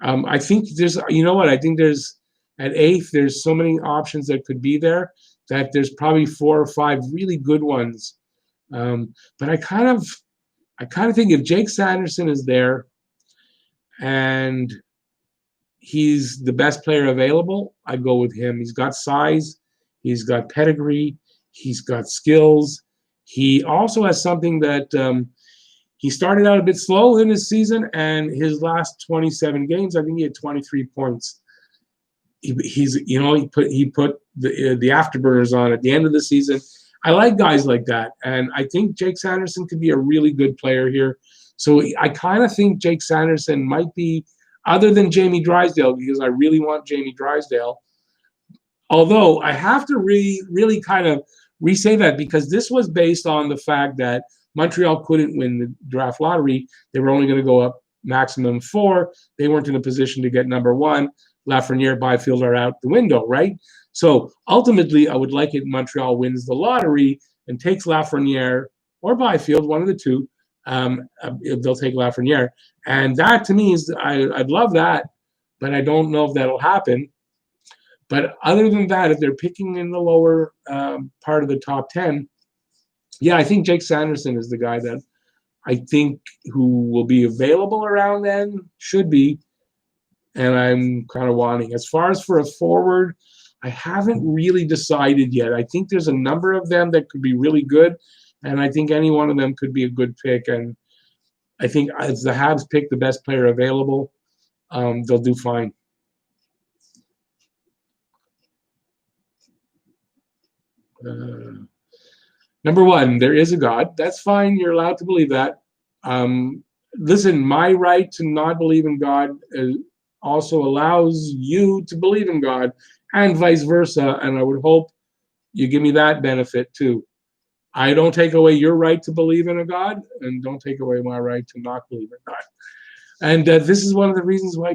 I think there's, I think there's at 8th, there's so many options that could be there that there's probably 4 or 5 really good ones. But I kind of think if Jake Sanderson is there and he's the best player available, I'd go with him. He's got size, he's got pedigree, he's got skills. He also has something that he started out a bit slow in his season, and his last 27 games, I think he had 23 points. He put the afterburners on at the end of the season. I like guys like that, and I think Jake Sanderson could be a really good player here. So I kind of think Jake Sanderson might be, other than Jamie Drysdale, because I really want Jamie Drysdale. Although I have to really kind of re-say that, because this was based on the fact that Montreal couldn't win the draft lottery. They were only going to go up maximum 4. They weren't in a position to get number 1. Lafreniere, Byfield are out the window, right? So ultimately, I would like it Montreal wins the lottery and takes Lafreniere or Byfield, one of the two. They'll take Lafreniere. And that, to me, is I'd love that, but I don't know if that'll happen. But other than that, if they're picking in the lower part of the top 10, yeah, I think Jake Sanderson is the guy that I think who will be available around then, should be, and I'm kind of wanting. As far as for a forward, I haven't really decided yet. I think there's a number of them that could be really good, and I think any one of them could be a good pick. And I think as the Habs pick the best player available, they'll do fine. Number one, there is a God. That's fine. You're allowed to believe that. Listen, my right to not believe in God also allows you to believe in God, and vice versa. And I would hope you give me that benefit too. I don't take away your right to believe in a God, and don't take away my right to not believe in God. And this is one of the reasons why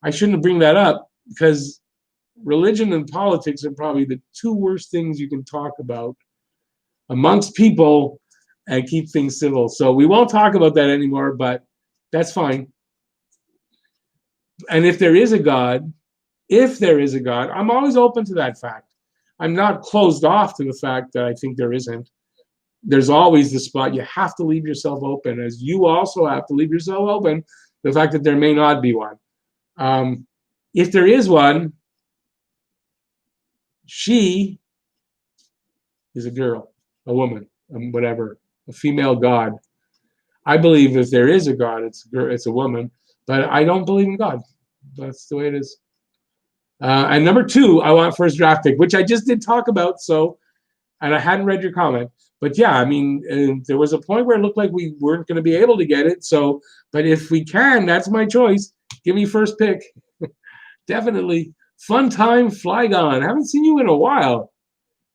I shouldn't bring that up, because religion and politics are probably the two worst things you can talk about amongst people and keep things civil. So we won't talk about that anymore, but that's fine. And if there is a God, I'm always open to that fact. I'm not closed off to the fact that I think there isn't. There's always the spot. You have to leave yourself open, as you also have to leave yourself open the fact that there may not be one. If there is one, she is a girl, a woman, whatever, a female God. I believe if there is a God, it's a woman, but I don't believe in God. That's the way it is. And number two, I want first draft pick, which I just did talk about. So, and I hadn't read your comment, but yeah, I mean, there was a point where it looked like we weren't going to be able to get it. So, but if we can, that's my choice. Give me first pick. Definitely. Fun time, Flygon. I haven't seen you in a while.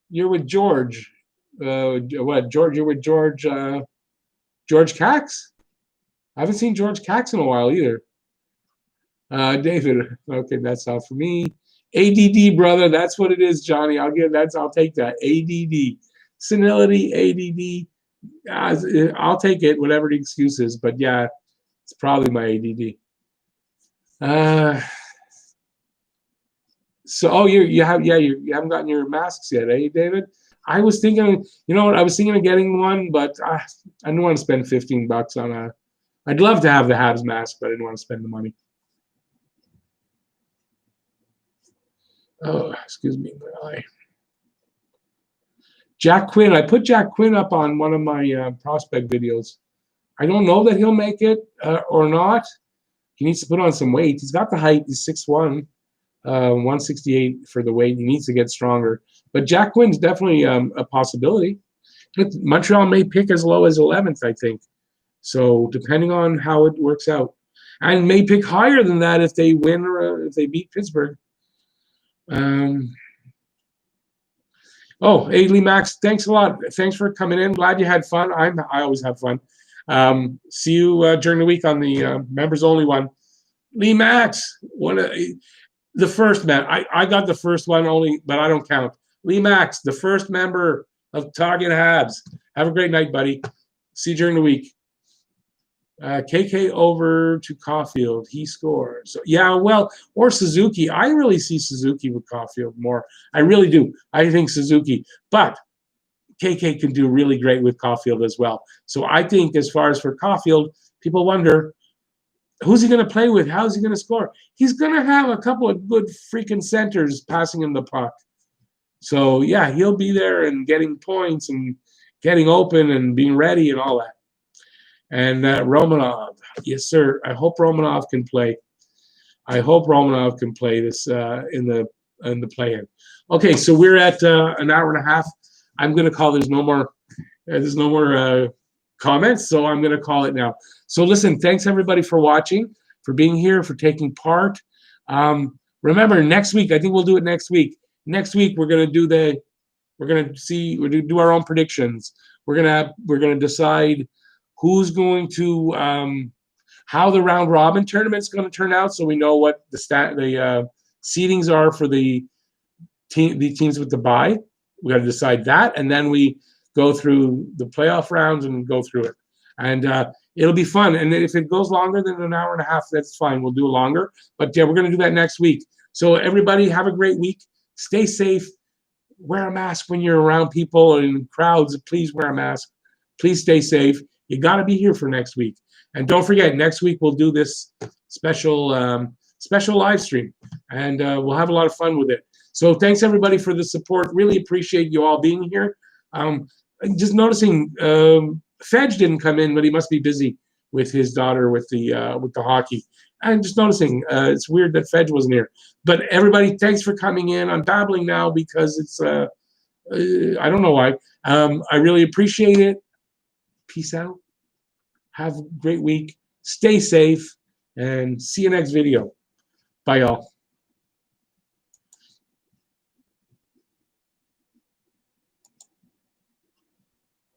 You're with George. George? You're with George. George Cax? I haven't seen George Cax in a while either. David. Okay, that's all for me. ADD, brother. That's what it is, Johnny. I'll take that. ADD. Senility, ADD. I'll take it, whatever the excuse is. But yeah, it's probably my ADD. So, you haven't gotten your masks yet, eh, David? I was thinking, I was thinking of getting one, but I didn't want to spend $15 on a. I'd love to have the Habs mask, but I didn't want to spend the money. Oh, excuse me, my eye. Jack Quinn. I put Jack Quinn up on one of my prospect videos. I don't know that he'll make it or not. He needs to put on some weight. He's got the height. He's 6'1". 168 for the weight. He needs to get stronger. But Jack Quinn's definitely a possibility. Montreal may pick as low as 11th, I think. So depending on how it works out. And may pick higher than that if they win or if they beat Pittsburgh. Hey, Lee Max, thanks a lot. Thanks for coming in. Glad you had fun. I always have fun. See you during the week on the members only one. Lee Max, the first man. I got the first one only, but I don't count. Lee Max, the first member of Target Habs. Have a great night, buddy. See you during the week. KK over to Caulfield. He scores. Yeah, well, or Suzuki. I really see Suzuki with Caulfield more. I really do. I think Suzuki. But KK can do really great with Caulfield as well. So I think as far as for Caulfield, people wonder, who's he going to play with? How's he going to score? He's going to have a couple of good freaking centers passing him the puck. So, yeah, he'll be there and getting points and getting open and being ready and all that. And Romanov, yes, sir. I hope Romanov can play. I hope Romanov can play this in the play-in. Okay, so we're at an hour and a half. I'm going to call. There's no more comments, so I'm going to call it now. So listen, thanks everybody for watching, for being here, for taking part. Remember, next week, I think we'll do it next week. Next week we're going to do our own predictions. We're going to decide who's going to how the round robin tournament's going to turn out, so we know what the seedings are for the teams with the bye. We got to decide that, and then we go through the playoff rounds and go through it. And it'll be fun. And if it goes longer than an hour and a half, that's fine. We'll do it longer. But yeah, we're going to do that next week. So everybody have a great week. Stay safe. Wear a mask when you're around people and crowds. Please wear a mask. Please stay safe. You got to be here for next week. And don't forget, next week we'll do this special live stream. And we'll have a lot of fun with it. So thanks, everybody, for the support. Really appreciate you all being here. Just noticing Fedge didn't come in, but he must be busy with his daughter with the hockey. I'm just noticing it's weird that Fedge wasn't here. But everybody, thanks for coming in. I'm babbling now because it's I don't know why. I really appreciate it. Peace out. Have a great week. Stay safe. And see you next video. Bye, y'all.